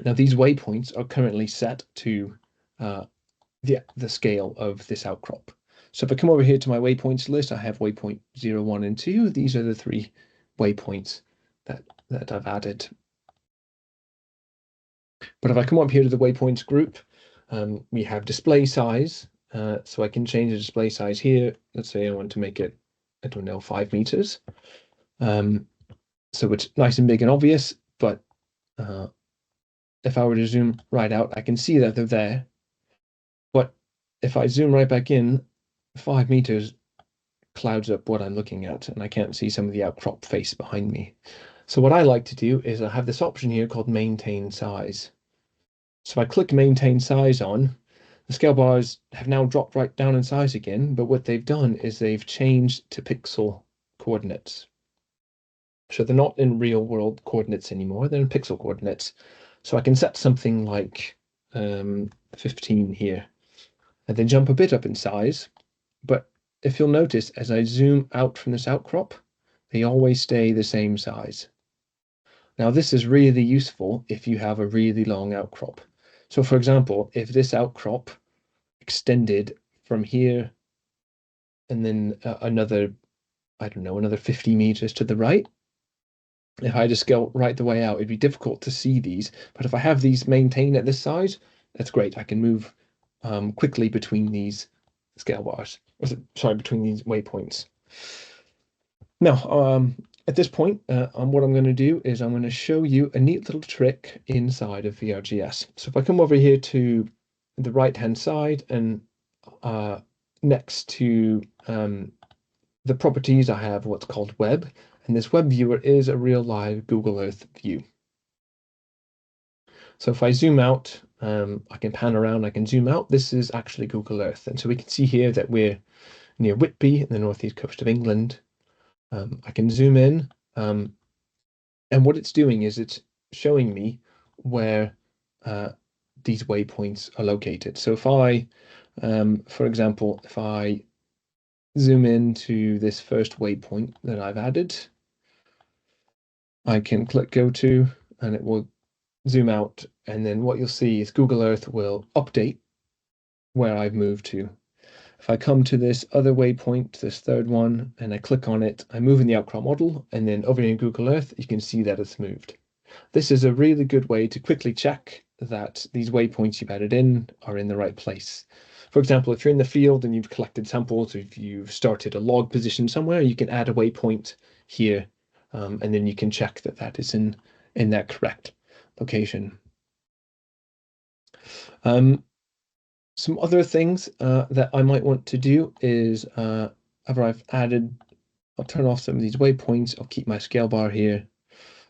Now, these waypoints are currently set to the scale of this outcrop. So if I come over here to my waypoints list, I have waypoint 0, 1, and 2. These are the 3 waypoints that I've added. But if I come up here to the waypoints group, we have display size. So I can change the display size here. Let's say I want to make it, I don't know, 5 meters. So it's nice and big and obvious, but if I were to zoom right out, I can see that they're there. But if I zoom right back in, 5 meters clouds up what I'm looking at, and I can't see some of the outcrop face behind me. So what I like to do is I have this option here called maintain size. So I click maintain size on, the scale bars have now dropped right down in size again, but what they've done is they've changed to pixel coordinates. So they're not in real world coordinates anymore, they're in pixel coordinates. So I can set something like 15 here, and then jump a bit up in size. But if you'll notice, as I zoom out from this outcrop, they always stay the same size. Now this is really useful if you have a really long outcrop. So for example, if this outcrop extended from here and then another, I don't know, another 50 meters to the right, if I just go right the way out, it'd be difficult to see these. But if I have these maintained at this size, that's great. I can move quickly between these scale bars, sorry, between these waypoints. Now, at this point, what I'm going to do is I'm going to show you a neat little trick inside of VRGS. So if I come over here to the right-hand side and next to the properties, I have what's called web, and this web viewer is a real live Google Earth view. So if I zoom out, I can pan around, I can zoom out. This is actually Google Earth. And so we can see here that we're near Whitby in the northeast coast of England. I can zoom in, and what it's doing is it's showing me where these waypoints are located. So if I, for example, if I zoom into this first waypoint that I've added, I can click go to, and it will zoom out, and then what you'll see is Google Earth will update where I've moved to. If I come to this other waypoint, this third one, and I click on it, I move in the outcrop model, and then over in Google Earth, you can see that it's moved. This is a really good way to quickly check that these waypoints you've added in are in the right place. For example, if you're in the field and you've collected samples, if you've started a log position somewhere, you can add a waypoint here, and then you can check that that is in that correct location. Some other things that I might want to do is after I've added, I'll turn off some of these waypoints, I'll keep my scale bar here.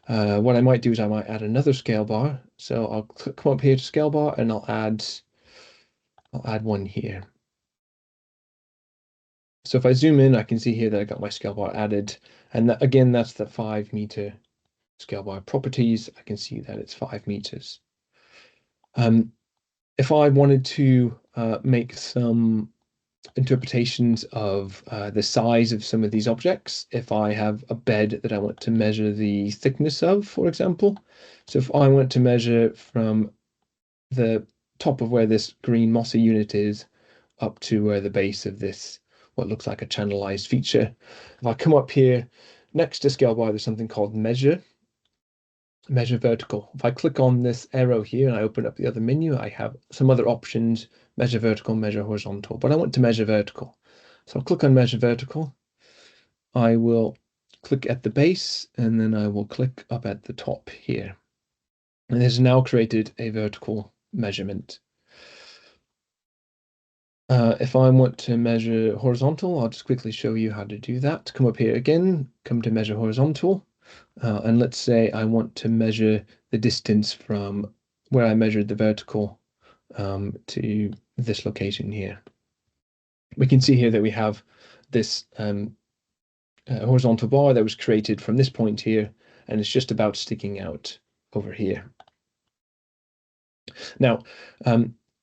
What I might do is I might add another scale bar. So I'll come up here to scale bar and I'll add one here. So if I zoom in, I can see here that I got my scale bar added. And that, again, that's the 5 meter scale bar properties. I can see that it's 5 meters. If I wanted to make some interpretations of the size of some of these objects, if I have a bed that I want to measure the thickness of, for example. So if I want to measure from the top of where this green mossy unit is up to where the base of this, what looks like a channelized feature. If I come up here, next to scale bar, there's something called measure vertical. If I click on this arrow here and I open up the other menu, I have some other options, measure vertical, measure horizontal, but I want to measure vertical. So I'll click on measure vertical. I will click at the base and then I will click up at the top here. And this has now created a vertical measurement. If I want to measure horizontal, I'll just quickly show you how to do that. Come up here again, come to measure horizontal. And let's say I want to measure the distance from where I measured the vertical to this location here. We can see here that we have this horizontal bar that was created from this point here, and it's just about sticking out over here. Now,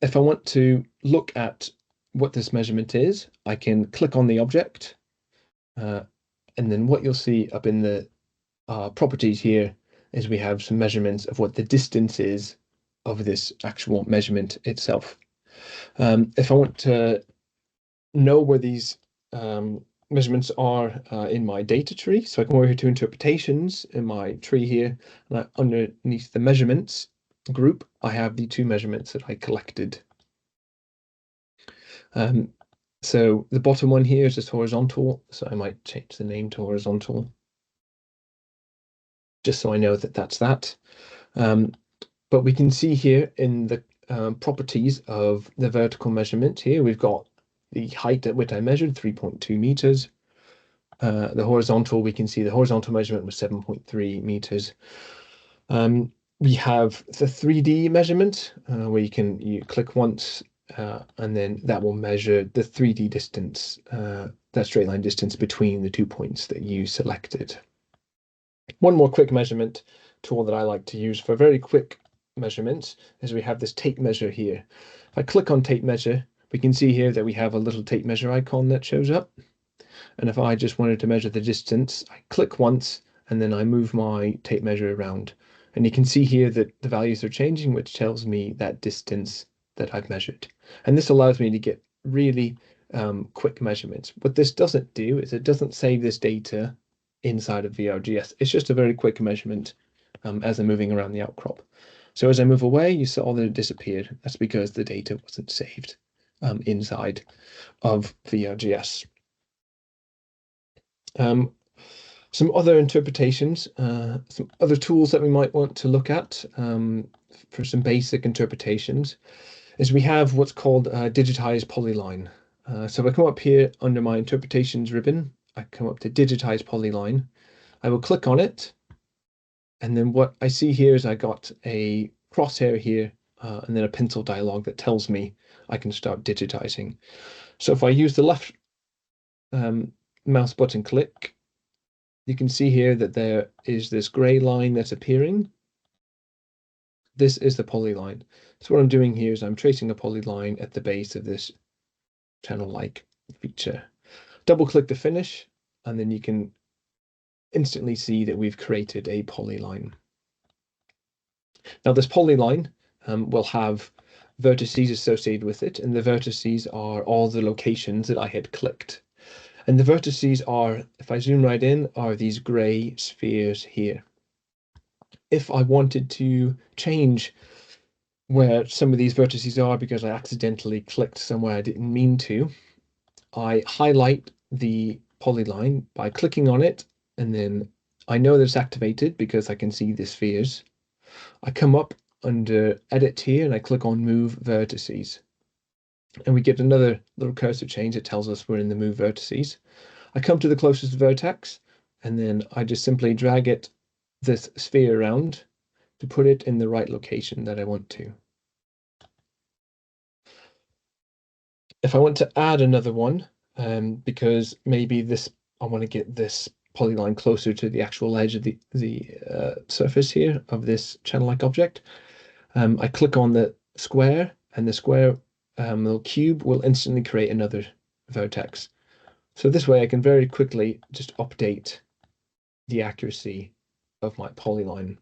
if I want to look at what this measurement is, I can click on the object, and then what you'll see up in the properties here is we have some measurements of what the distance is of this actual measurement itself. If I want to know where these measurements are in my data tree, so I come over here to interpretations in my tree here, and underneath the measurements group, I have the two measurements that I collected. So the bottom one here is just horizontal, so I might change the name to horizontal, just so I know that that's that. But we can see here in the properties of the vertical measurement here, we've got the height at which I measured, 3.2 meters. The horizontal, we can see the horizontal measurement was 7.3 meters. We have the 3D measurement, where you click once, and then that will measure the 3D distance, that straight line distance between the 2 points that you selected. One more quick measurement tool that I like to use for very quick measurements is we have this tape measure here. If I click on tape measure, we can see here that we have a little tape measure icon that shows up. And if I just wanted to measure the distance, I click once and then I move my tape measure around. And you can see here that the values are changing, which tells me that distance that I've measured. And this allows me to get really quick measurements. What this doesn't do is it doesn't save this data inside of VRGS. It's just a very quick measurement as I'm moving around the outcrop. So as I move away, you saw that it disappeared. That's because the data wasn't saved inside of VRGS. Some other interpretations, some other tools that we might want to look at for some basic interpretations is we have what's called digitize polyline. So if I come up here under my interpretations ribbon, I come up to digitize polyline. I will click on it. And then what I see here is I got a crosshair here and then a pencil dialog that tells me I can start digitizing. So if I use the left mouse button click, you can see here that there is this gray line that's appearing. This is the polyline. So what I'm doing here is I'm tracing a polyline at the base of this channel-like feature. Double click to finish, and then you can instantly see that we've created a polyline. Now this polyline will have vertices associated with it, and the vertices are all the locations that I had clicked. And the vertices are, if I zoom right in, are these gray spheres here. If I wanted to change where some of these vertices are because I accidentally clicked somewhere I didn't mean to, I highlight the polyline by clicking on it, and then I know that it's activated because I can see the spheres. I come up under Edit here and I click on Move Vertices. And we get another little cursor change that tells us we're in the Move Vertices. I come to the closest vertex, and then I just simply drag this sphere around to put it in the right location that I want to. If I want to add another one, because maybe I want to get this polyline closer to the actual edge of the surface here of this channel-like object, I click on the square, and the square little cube will instantly create another vertex. So this way I can very quickly just update the accuracy of my polyline.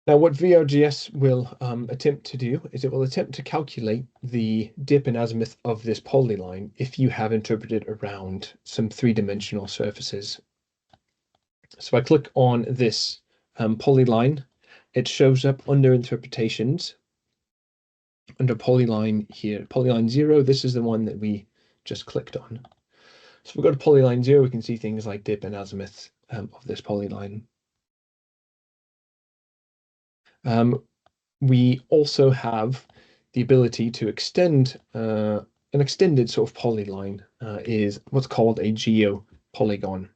Now, what VRGS will attempt to do is it will attempt to calculate the dip in azimuth of this polyline if you have interpreted around some three-dimensional surfaces. So if I click on this polyline, it shows up under interpretations, under polyline here. Polyline 0, this is the one that we just clicked on. So if we go to polyline 0, we can see things like dip and azimuth of this polyline. We also have the ability to extend an extended sort of polyline is what's called a geopolygon.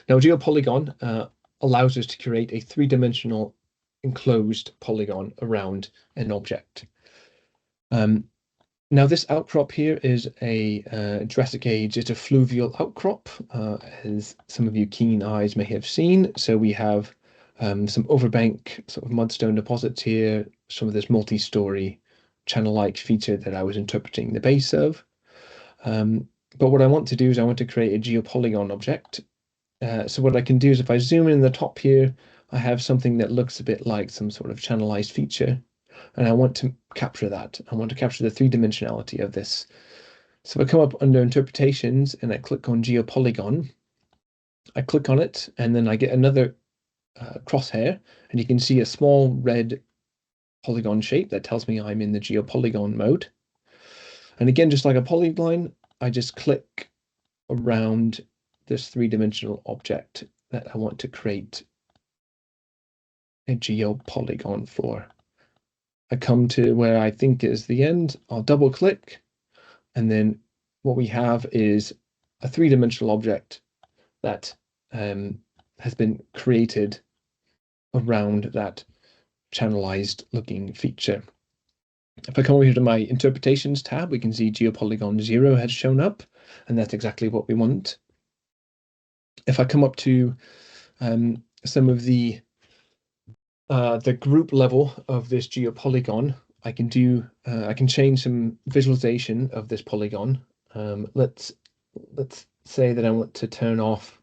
Now, a geopolygon allows us to create a three-dimensional enclosed polygon around an object. Now, this outcrop here is a Jurassic Age. It's a fluvial outcrop, as some of you keen eyes may have seen. So we have some overbank sort of mudstone deposits here, some of this multi-story channel-like feature that I was interpreting the base of. But what I want to do is I want to create a geopolygon object. So what I can do is if I zoom in the top here, I have something that looks a bit like some sort of channelized feature, and I want to capture that. I want to capture the three-dimensionality of this. So if I come up under interpretations and I click on geopolygon, I click on it and then I get another crosshair, and you can see a small red polygon shape that tells me I'm in the geopolygon mode. And again, just like a polyline, I just click around this three-dimensional object that I want to create a geopolygon for. I come to where I think is the end, I'll double click, and then what we have is a three-dimensional object that has been created around that channelized looking feature. If I come over here to my interpretations tab, we can see geopolygon 0 has shown up, and that's exactly what we want. If I come up to some of the group level of this geopolygon, I can change some visualization of this polygon. Let's say that I want to turn off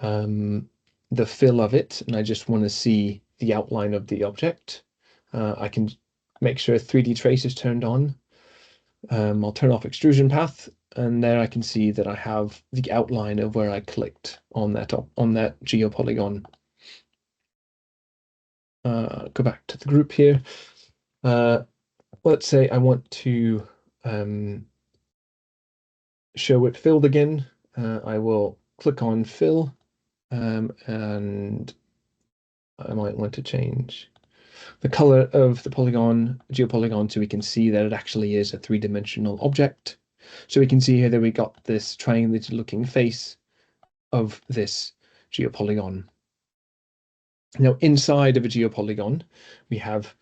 the fill of it, and I just want to see the outline of the object. I can make sure 3D trace is turned on. I'll turn off extrusion path, and there I can see that I have the outline of where I clicked on that geopolygon. Go back to the group here. Let's say I want to show it filled again. I will click on fill, and I might want to change the color of the geopolygon, so we can see that it actually is a three-dimensional object. So we can see here that we got this triangulated looking face of this geopolygon. Now, inside of a geopolygon, we have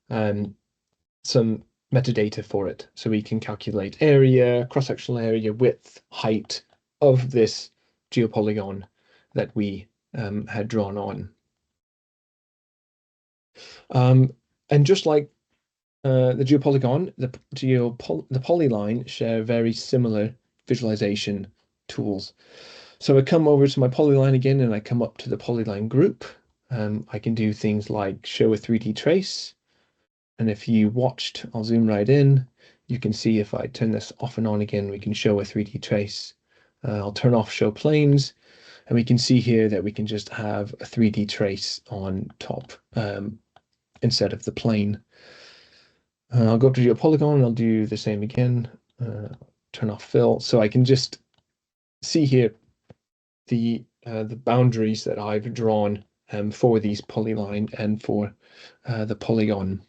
some metadata for it. So we can calculate area, cross-sectional area, width, height of this geopolygon that we had drawn on. And just like the geopolygon, the polyline share very similar visualization tools. So I come over to my polyline again, and I come up to the polyline group. I can do things like show a 3D trace. And if you watched, I'll zoom right in. You can see if I turn this off and on again, we can show a 3D trace. I'll turn off show planes, and we can see here that we can just have a 3D trace on top instead of the plane. I'll go up to geopolygon, and I'll do the same again. Turn off fill, so I can just see here the boundaries that I've drawn for these polyline and for the polygon.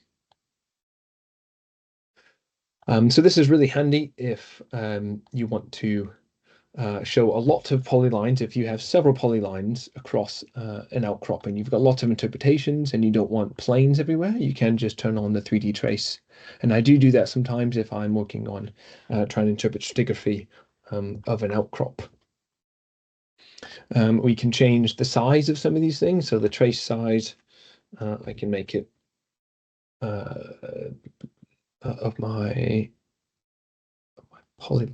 So this is really handy if you want to show a lot of polylines. If you have several polylines across an outcrop and you've got lots of interpretations and you don't want planes everywhere, you can just turn on the 3D trace. And I do that sometimes if I'm working on trying to interpret stratigraphy of an outcrop. We can change the size of some of these things. So the trace size, I can make it of my polyline.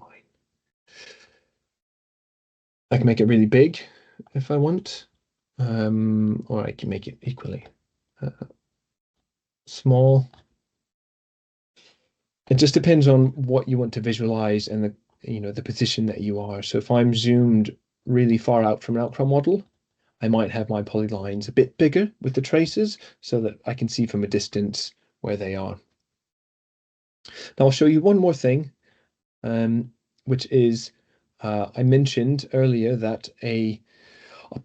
I can make it really big if I want, or I can make it equally small. It just depends on what you want to visualize and the position that you are. So if I'm zoomed really far out from an outcrop model, I might have my polylines a bit bigger with the traces so that I can see from a distance where they are. Now I'll show you one more thing, which is I mentioned earlier that a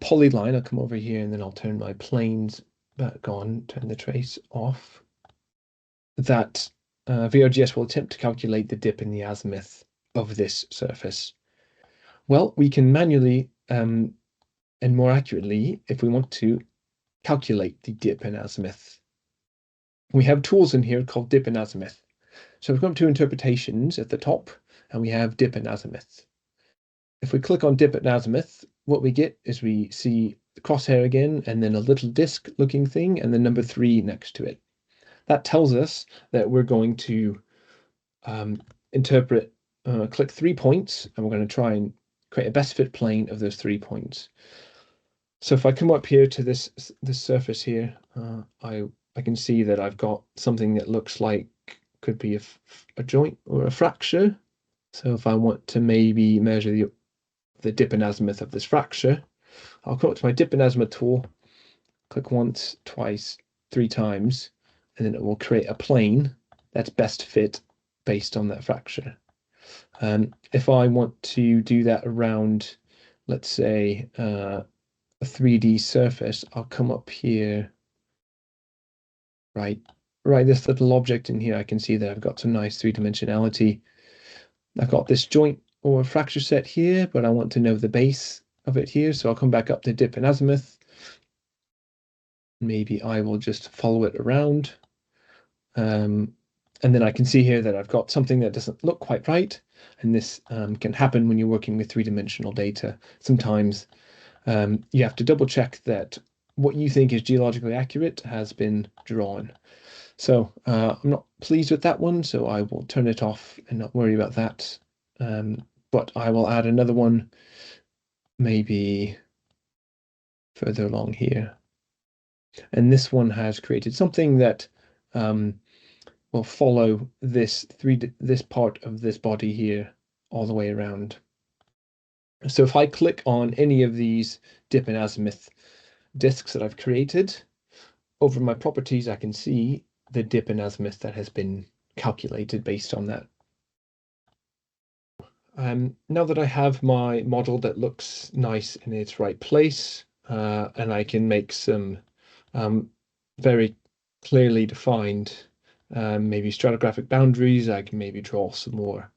polyline, I'll come over here and then I'll turn my planes back on, turn the trace off, that VRGS will attempt to calculate the dip in the azimuth of this surface. Well, we can manually and more accurately, if we want to, calculate the dip in azimuth. We have tools in here called dip and azimuth. So we've got two interpretations at the top, and we have dip and azimuth. If we click on dip and azimuth, what we get is we see the crosshair again, and then a little disc looking thing, and the number 3 next to it. That tells us that we're going to click 3 points, and we're going to try and create a best fit plane of those 3 points. So if I come up here to this surface here, I can see that I've got something that looks like could be a joint or a fracture. So if I want to maybe measure the dip and azimuth of this fracture, I'll come up to my dip and azimuth tool, click once, twice, 3 times, and then it will create a plane that's best fit based on that fracture. If I want to do that around, let's say, a 3D surface, I'll come up here, right, this little object in here, I can see that I've got some nice three-dimensionality. I've got this joint or fracture set here, but I want to know the base of it here, so I'll come back up to dip and azimuth. Maybe I will just follow it around. And then I can see here that I've got something that doesn't look quite right. And this can happen when you're working with three-dimensional data. Sometimes you have to double check that what you think is geologically accurate has been drawn. So I'm not pleased with that one, so I will turn it off and not worry about that. But I will add another one maybe further along here. And this one has created something that will follow this part of this body here all the way around. So if I click on any of these dip and azimuth disks that I've created, over my properties I can see the dip and azimuth that has been calculated based on that. Now that I have my model that looks nice in its right place, and I can make some very clearly defined maybe stratigraphic boundaries, I can maybe draw some more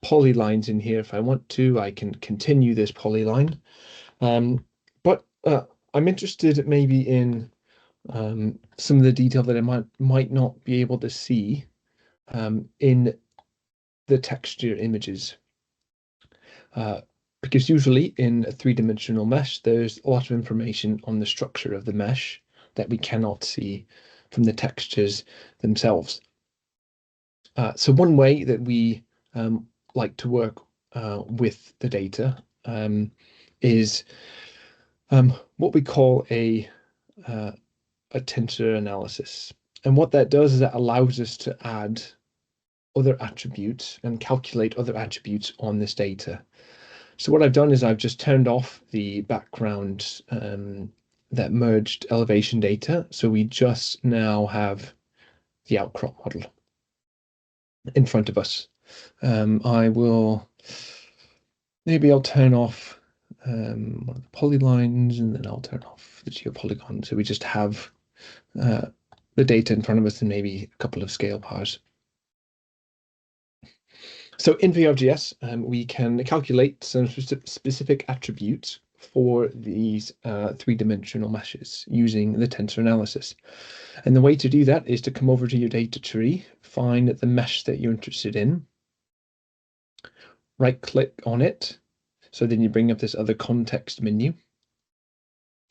polylines in here if I want to. I can continue this polyline. But I'm interested maybe in some of the detail that I might not be able to see in the texture images. Because usually in a three-dimensional mesh, there's a lot of information on the structure of the mesh that we cannot see from the textures themselves. So one way that we like to work with the data is what we call a tensor analysis. And what that does is that allows us to add other attributes and calculate other attributes on this data. So what I've done is I've just turned off the background that merged elevation data. So we just now have the outcrop model in front of us. Maybe I'll turn off one of the polylines, and then I'll turn off the geopolygon. So we just have the data in front of us and maybe a couple of scale bars. So in VRGS, we can calculate some specific attributes for these three-dimensional meshes using the tensor analysis. And the way to do that is to come over to your data tree, find the mesh that you're interested in, right-click on it, so then you bring up this other context menu,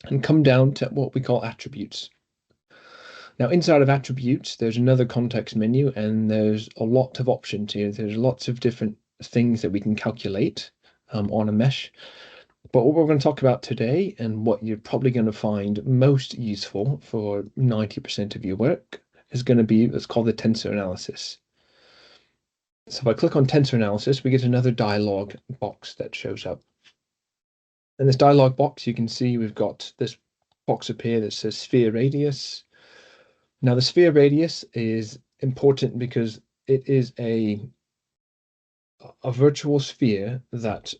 and come down to what we call attributes. Now, inside of attributes, there's another context menu, and there's a lot of options here. There's lots of different things that we can calculate on a mesh. But what we're going to talk about today, and what you're probably going to find most useful for 90% of your work, is going to be what's called the tensor analysis. So if I click on tensor analysis, we get another dialog box that shows up. In this dialog box, you can see we've got this box up here that says sphere radius. Now, the sphere radius is important because it is a virtual sphere that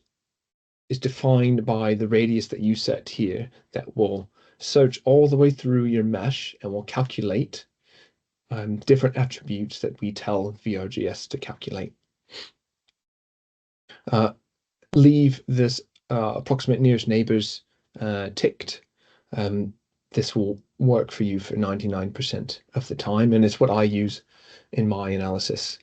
is defined by the radius that you set here that will search all the way through your mesh and will calculate different attributes that we tell VRGS to calculate. Leave this approximate nearest neighbors ticked. This will work for you for 99% of the time, and it's what I use in my analysis.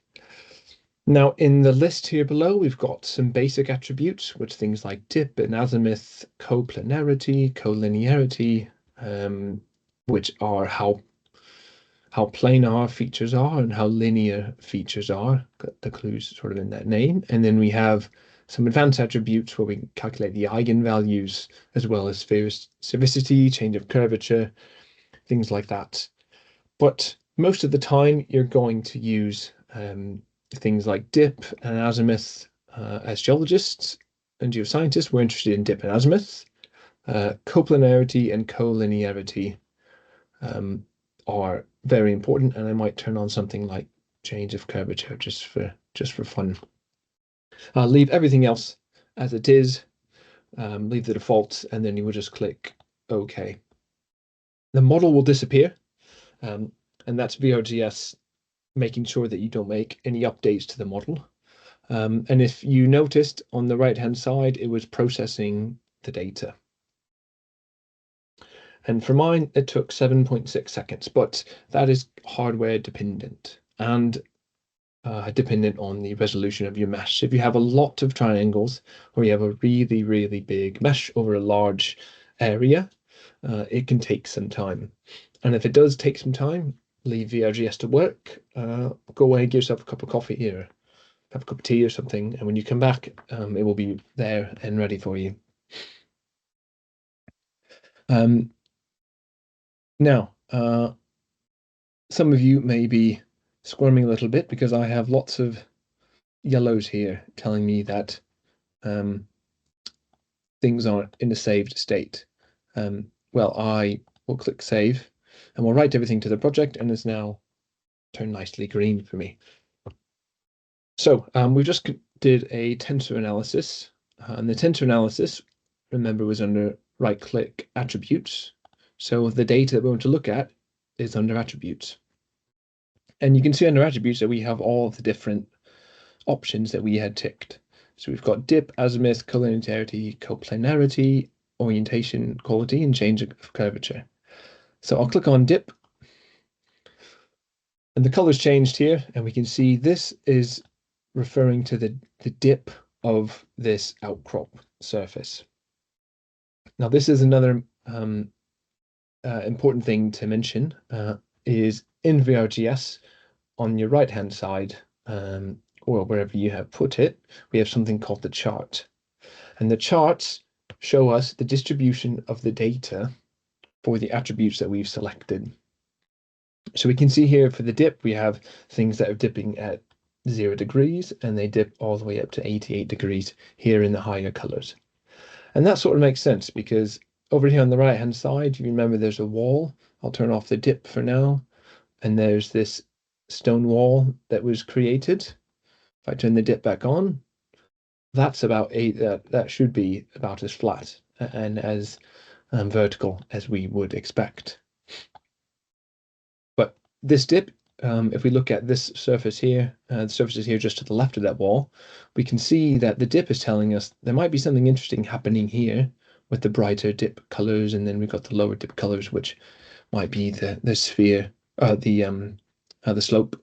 Now, in the list here below, we've got some basic attributes, which things like dip and azimuth, coplanarity, collinearity, which are how planar features are and how linear features are. Got the clues sort of in that name. And then we have some advanced attributes where we can calculate the eigenvalues as well as sphericity, change of curvature, things like that. But most of the time, you're going to use things like dip and azimuth. As geologists and geoscientists, we're interested in dip and azimuth. Coplanarity and collinearity are very important, and I might turn on something like change of curvature just for fun. I'll leave everything else as it is, leave the defaults, and then you will just click OK. The model will disappear, and that's VRGS making sure that you don't make any updates to the model. And if you noticed on the right-hand side, it was processing the data. And for mine, it took 7.6 seconds, but that is hardware dependent and dependent on the resolution of your mesh. If you have a lot of triangles or you have a really, really big mesh over a large area, it can take some time. And if it does take some time, leave VRGS to work, go away, give yourself a cup of coffee here, have a cup of tea or something, and when you come back, it will be there and ready for you. Now, some of you may be squirming a little bit because I have lots of yellows here telling me that things aren't in a saved state. Well, I will click save and we'll write everything to the project, and it's now turned nicely green for me. So we just did a tensor analysis, and the tensor analysis, remember, was under right-click attributes. So the data that we want to look at is under attributes. And you can see under attributes that we have all of the different options that we had ticked. So we've got dip, azimuth, collinearity, coplanarity, orientation, quality, and change of curvature. So I'll click on dip, and the color's changed here, and we can see this is referring to the dip of this outcrop surface. Now, this is another important thing to mention, is in VRGS, on your right-hand side, or wherever you have put it, we have something called the chart. And the charts show us the distribution of the data for the attributes that we've selected. So we can see here for the dip, we have things that are dipping at 0 degrees, and they dip all the way up to 88 degrees here in the higher colors. And that sort of makes sense because over here on the right hand side, you remember there's a wall. I'll turn off the dip for now. And there's this stone wall that was created. If I turn the dip back on, that's about that should be about as flat and as vertical as we would expect. But this dip, if we look at this surface here, the surface is here just to the left of that wall, we can see that the dip is telling us there might be something interesting happening here with the brighter dip colors, and then we've got the lower dip colors, which might be the sphere, the slope.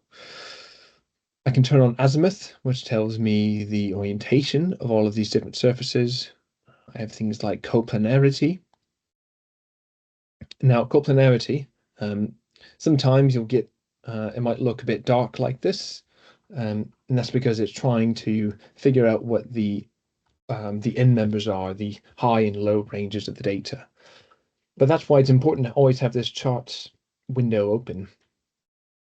I can turn on azimuth, which tells me the orientation of all of these different surfaces. I have things like coplanarity. Now, coplanarity, sometimes you'll get, it might look a bit dark like this, and that's because it's trying to figure out what the end members are, the high and low ranges of the data. But that's why it's important to always have this charts window open.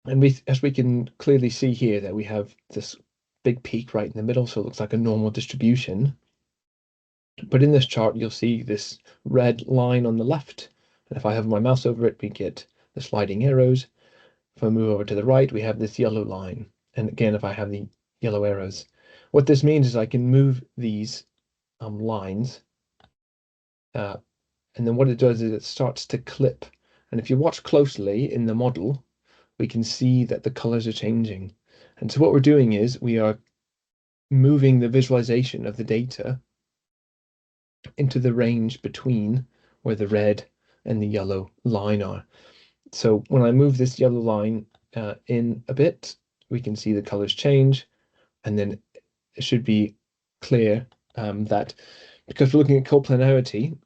And as we can clearly see here, that we have this big peak right in the middle, so it looks like a normal distribution. But in this chart, you'll see this red line on the left. And if I have my mouse over it, we get the sliding arrows. If I move over to the right, we have this yellow line. And again, if I have the yellow arrows, what this means is I can move these lines. And then what it does is it starts to clip. And if you watch closely in the model, we can see that the colors are changing. And so what we're doing is we are moving the visualization of the data into the range between where the red and the yellow line are. So when I move this yellow line in a bit, we can see the colors change, and then it should be clear that because we're looking at coplanarity,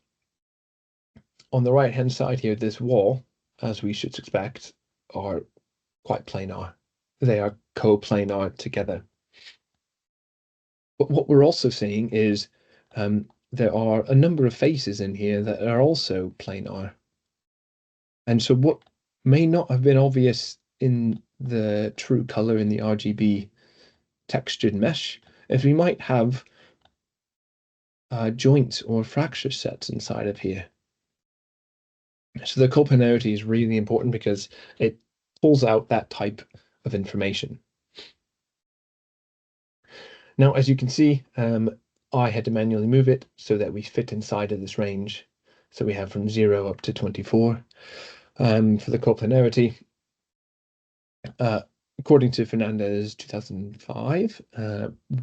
on the right hand side here, this wall, as we should expect, are quite planar. They are coplanar together. But what we're also seeing is there are a number of faces in here that are also planar. And so what may not have been obvious in the true color in the RGB textured mesh is we might have joints or fracture sets inside of here. So the coplanarity is really important because it pulls out that type of information. Now, as you can see, I had to manually move it so that we fit inside of this range. So we have from 0 up to 24 for the coplanarity. According to Fernandez 2005,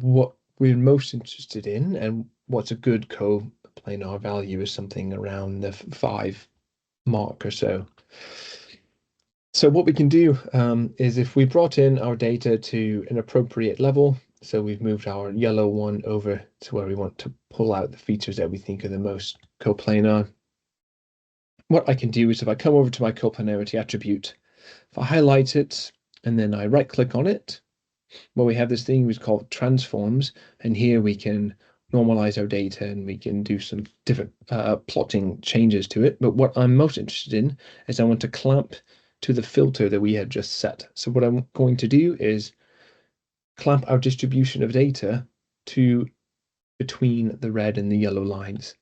what we're most interested in and what's a good coplanar value is something around the 5 mark or so. So what we can do is if we brought in our data to an appropriate level, so we've moved our yellow one over to where we want to pull out the features that we think are the most coplanar. What I can do is if I come over to my coplanarity attribute, if I highlight it and then I right click on it, well, we have this thing we call transforms, and here we can normalize our data and we can do some different plotting changes to it. But what I'm most interested in is I want to clamp to the filter that we had just set. So what I'm going to do is clamp our distribution of data to between the red and the yellow lines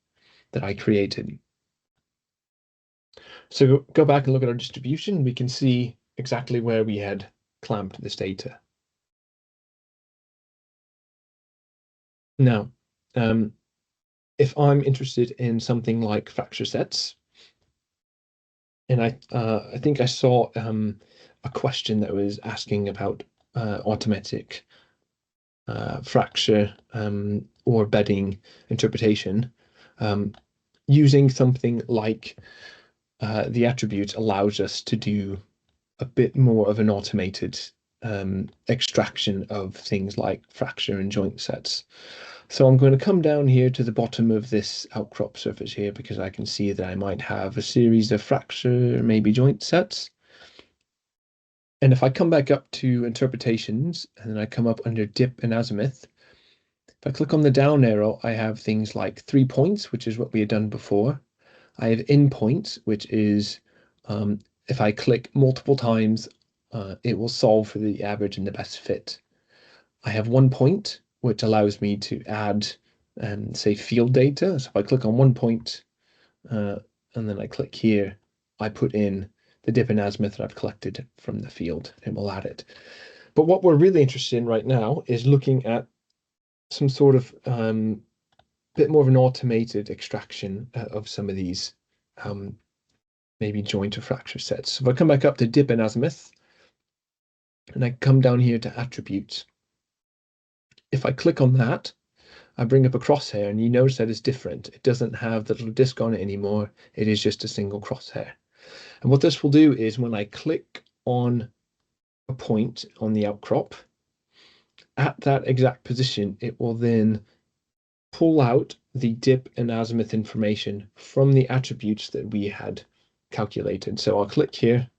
that I created. So go back and look at our distribution. We can see exactly where we had clamped this data. Now, if I'm interested in something like fracture sets, and I think I saw a question that was asking about automatic fracture or bedding interpretation, using something like the attribute allows us to do a bit more of an automated extraction of things like fracture and joint sets. So I'm going to come down here to the bottom of this outcrop surface here because I can see that I might have a series of fracture, maybe joint sets. And if I come back up to interpretations and then I come up under dip and azimuth, if I click on the down arrow, I have things like 3 points, which is what we had done before. I have in points, which is if I click multiple times, it will solve for the average and the best fit. I have 1 point, which allows me to add, say, field data. So if I click on 1 point, and then I click here, I put in the dip and azimuth that I've collected from the field, and we'll add it. But what we're really interested in right now is looking at some sort of bit more of an automated extraction of some of these maybe joint or fracture sets. So if I come back up to dip and azimuth, and I come down here to attributes, if I click on that, I bring up a crosshair and you notice that it's different. It doesn't have the little disc on it anymore. It is just a single crosshair. And what this will do is when I click on a point on the outcrop, at that exact position, it will then pull out the dip and azimuth information from the attributes that we had calculated. So I'll click here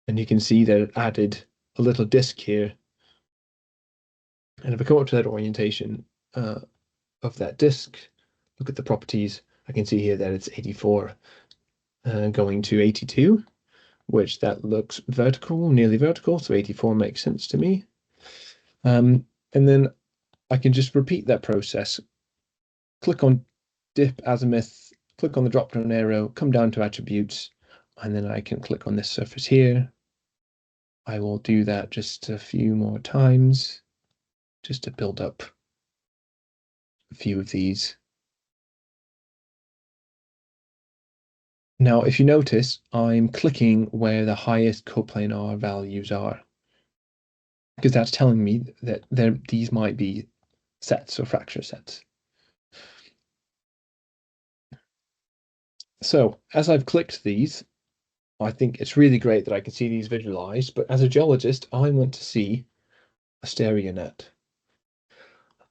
and you can see that it added a little disc here. And if I come up to that orientation of that disc, look at the properties, I can see here that it's 84 going to 82, which that looks vertical, nearly vertical, so 84 makes sense to me. And then I can just repeat that process, click on dip azimuth, click on the drop down arrow, come down to attributes, and then I can click on this surface here. I will do that just a few more times, just to build up a few of these. Now, if you notice, I'm clicking where the highest coplanar values are, because that's telling me that these might be sets or fracture sets. So as I've clicked these, I think it's really great that I can see these visualized, but as a geologist, I want to see a stereo net.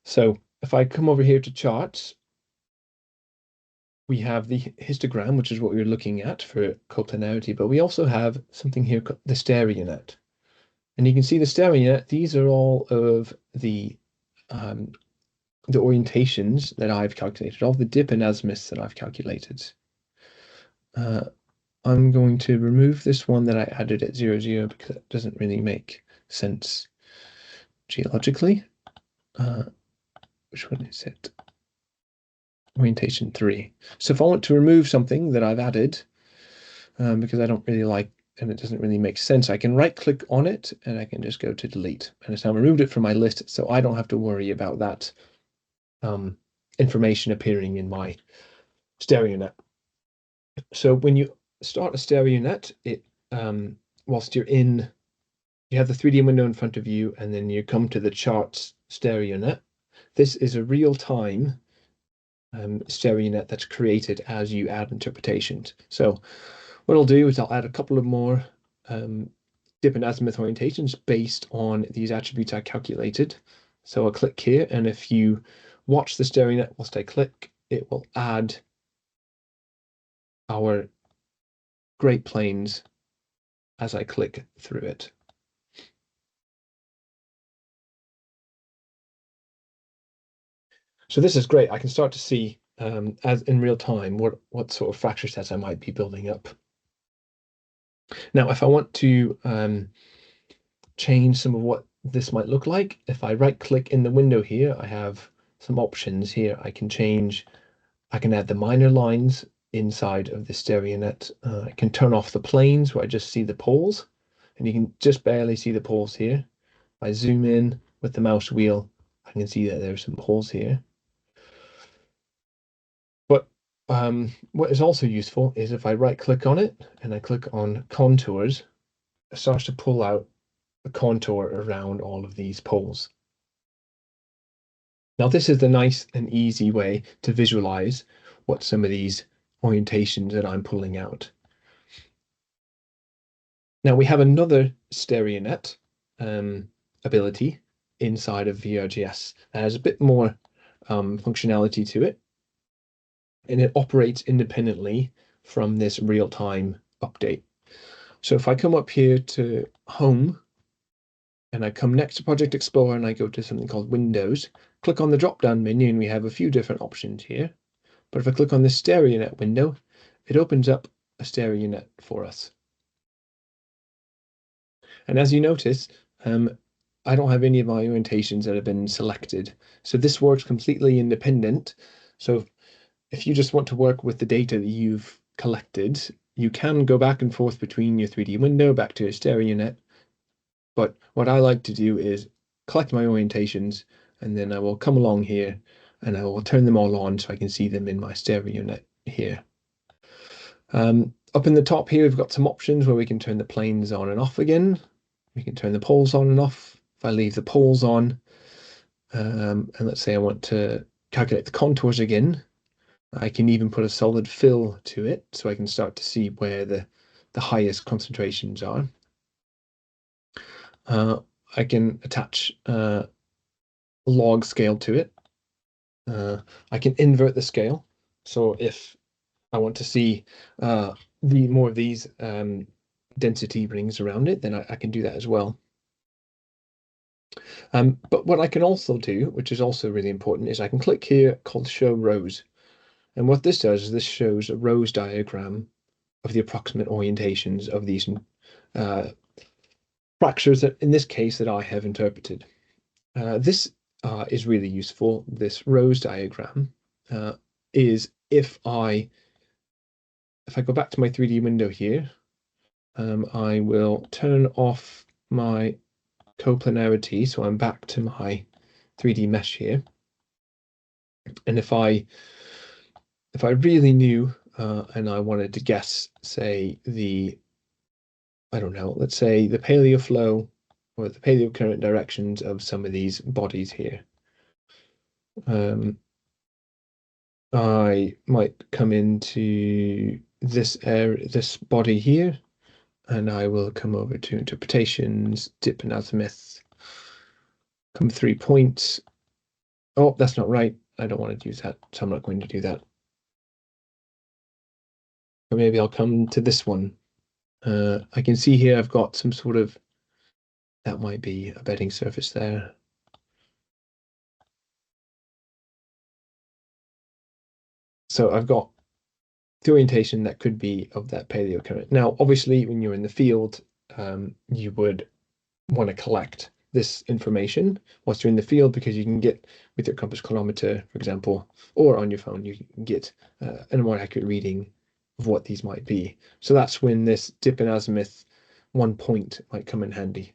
So if I come over here to charts, we have the histogram, which is what we were looking at for coplanarity, but we also have something here called the stereo net. And you can see the stereo net, these are all of the the orientations that I've calculated, all the dip and azimuths that I've calculated. I'm going to remove this one that I added at 0, 0 because it doesn't really make sense geologically. Which one is it? Orientation 3. So if I want to remove something that I've added, because I don't really like and it doesn't really make sense, I can right click on it and I can just go to delete. And it's now removed it from my list, so I don't have to worry about that information appearing in my stereo net. So when you start a stereo net, it whilst you're in, you have the 3D window in front of you, and then you come to the charts stereo net. This is a real-time stereo net that's created as you add interpretations. So what I'll do is I'll add a couple of more dip and azimuth orientations based on these attributes I calculated. So I'll click here, and if you watch the stereo net whilst I click, it will add our Great Plains as I click through it. So this is great. I can start to see as in real time what sort of fracture sets I might be building up. Now, if I want to change some of what this might look like, if I right click in the window here, I have some options here. I can add the minor lines inside of the stereo net. I can turn off the planes where I just see the poles, and you can just barely see the poles here. If I zoom in with the mouse wheel, I can see that there's some poles here. But what is also useful is if I right click on it and I click on contours, it starts to pull out a contour around all of these poles. Now this is the nice and easy way to visualize what some of these orientations that I'm pulling out. Now we have another stereo net ability inside of VRGS that has a bit more functionality to it, and it operates independently from this real-time update. So if I come up here to Home, and I come next to Project Explorer and I go to something called Windows, click on the drop-down menu, and we have a few different options here. But if I click on the stereo net window, it opens up a stereo net for us. And as you notice, I don't have any of my orientations that have been selected. So this works completely independent. So if you just want to work with the data that you've collected, you can go back and forth between your 3D window back to your stereo net. But what I like to do is collect my orientations, and then I will come along here and I will turn them all on so I can see them in my stereo net here. Up in the top here, we've got some options where we can turn the planes on and off again. We can turn the poles on and off. If I leave the poles on, and let's say I want to calculate the contours again, I can even put a solid fill to it so I can start to see where the highest concentrations are. I can attach a log scale to it. I can invert the scale. So if I want to see more of these density rings around it, then I can do that as well. But what I can also do, which is also really important, is I can click here called Show Rows. And what this does is this shows a rows diagram of the approximate orientations of these fractures that, in this case, that I have interpreted. This is really useful. This rows diagram is if I go back to my 3D window here, I will turn off my coplanarity, so I'm back to my 3D mesh here. And if I really knew and I wanted to guess, say I don't know, let's say the paleo flow or the paleo current directions of some of these bodies here. I might come into this area, this body here, and I will come over to interpretations, dip and azimuth, come 3 points. Oh, that's not right. I don't want to use that, so I'm not going to do that. Or maybe I'll come to this one. I can see here I've got some sort of, that might be a bedding surface there. So I've got the orientation that could be of that paleocurrent. Now, obviously, when you're in the field, you would want to collect this information whilst you're in the field, because you can get with your compass chronometer, for example, or on your phone, you can get a more accurate reading of what these might be. So that's when this dip in azimuth 1 point might come in handy.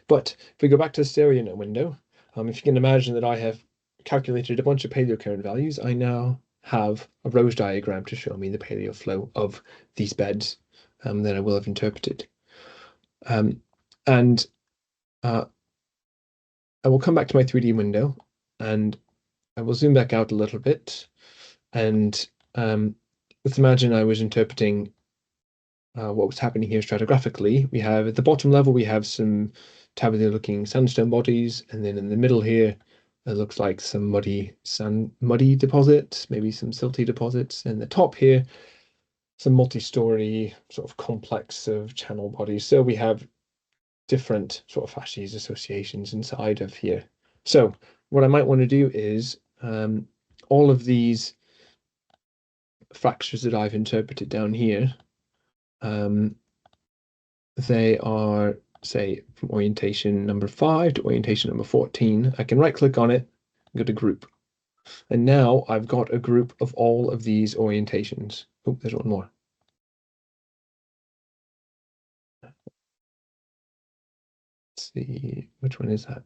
But if we go back to the stereo net window, if you can imagine that I have calculated a bunch of paleocurrent values, I now have a rose diagram to show me the paleo flow of these beds that I will have interpreted. And I will come back to my 3D window, and I will zoom back out a little bit. And let's imagine I was interpreting what was happening here stratigraphically. We have at the bottom level, we have some tabular looking sandstone bodies, and then in the middle here, it looks like some muddy deposits, maybe some silty deposits. And the top here, some multi-story sort of complex of channel bodies. So we have different sort of facies associations inside of here. So what I might want to do is all of these fractures that I've interpreted down here, they are, say, from orientation number 5 to orientation number 14. I can right click on it, go to group. And now I've got a group of all of these orientations. Oh, there's one more. Let's see, which one is that?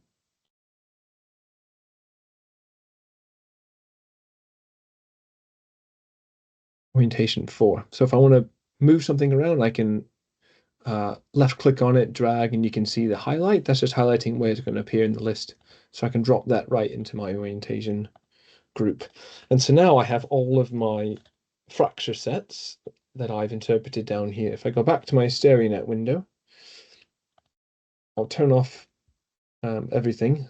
Orientation 4. So if I want to move something around, I can left click on it, drag, and you can see the highlight. That's just highlighting where it's going to appear in the list. So I can drop that right into my orientation group. And so now I have all of my fracture sets that I've interpreted down here. If I go back to my StereoNet window, I'll turn off everything,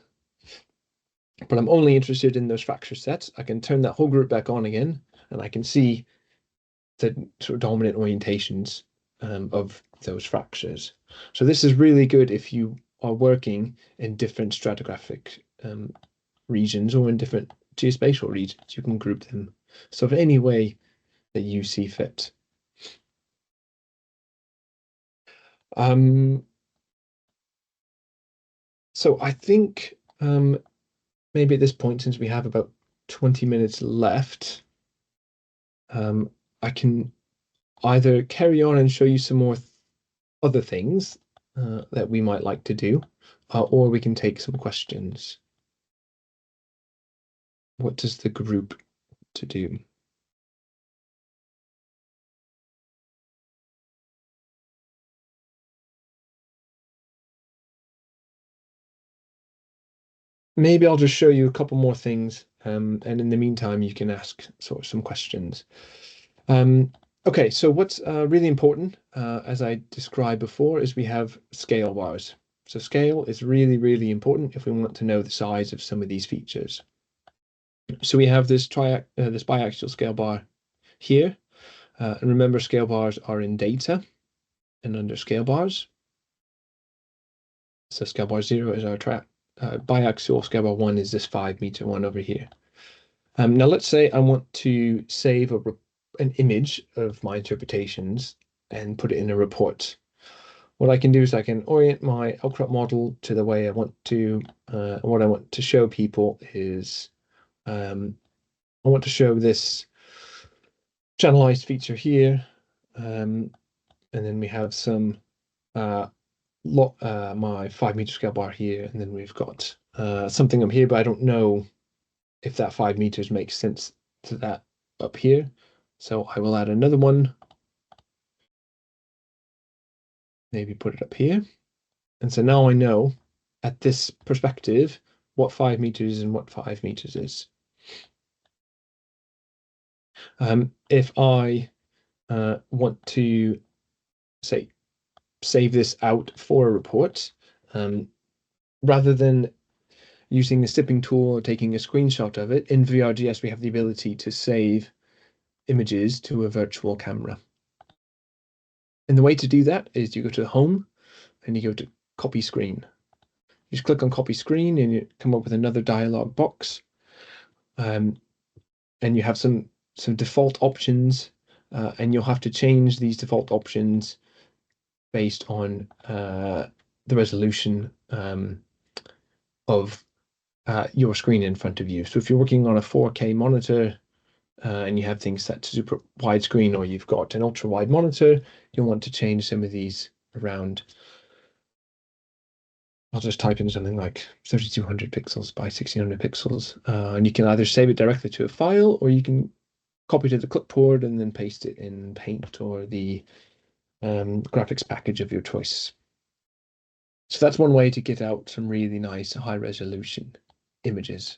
but I'm only interested in those fracture sets. I can turn that whole group back on again, and I can see the sort of dominant orientations of those fractures. So this is really good if you are working in different stratigraphic regions or in different geospatial regions. You can group them sort of any way that you see fit. So I think maybe at this point, since we have about 20 minutes left, I can either carry on and show you some more other things that we might like to do, or we can take some questions. What does the group to do? Maybe I'll just show you a couple more things, and in the meantime, you can ask sort of some questions. Okay, so what's really important, as I described before, is we have scale bars. So scale is really, really important if we want to know the size of some of these features. So we have this this biaxial scale bar here, and remember, scale bars are in data and under scale bars. So scale bar 0 is our biaxial, scale bar 1 is this 5-meter one over here. Now let's say I want to save an image of my interpretations and put it in a report. What I can do is I can orient my Outcrop model to the way I want to. What I want to show people is I want to show this channelized feature here, and then we have some my 5-meter scale bar here, and then we've got something up here, but I don't know if that 5 meters makes sense to that up here. So I will add another one, maybe put it up here. And so now I know at this perspective what 5 meters and what 5 meters is. If I want to say save this out for a report, rather than using the snipping tool or taking a screenshot of it, in VRGS we have the ability to save images to a virtual camera. And the way to do that is you go to Home and you go to Copy Screen. You just click on Copy Screen and you come up with another dialog box. and you have some default options, and you'll have to change these default options based on the resolution of your screen in front of you. So if you're working on a 4K monitor and you have things set to super widescreen, or you've got an ultra wide monitor, you'll want to change some of these around. I'll just type in something like 3200 pixels by 1600 pixels, and you can either save it directly to a file, or you can copy to the clipboard and then paste it in Paint or the graphics package of your choice. So that's one way to get out some really nice high resolution images.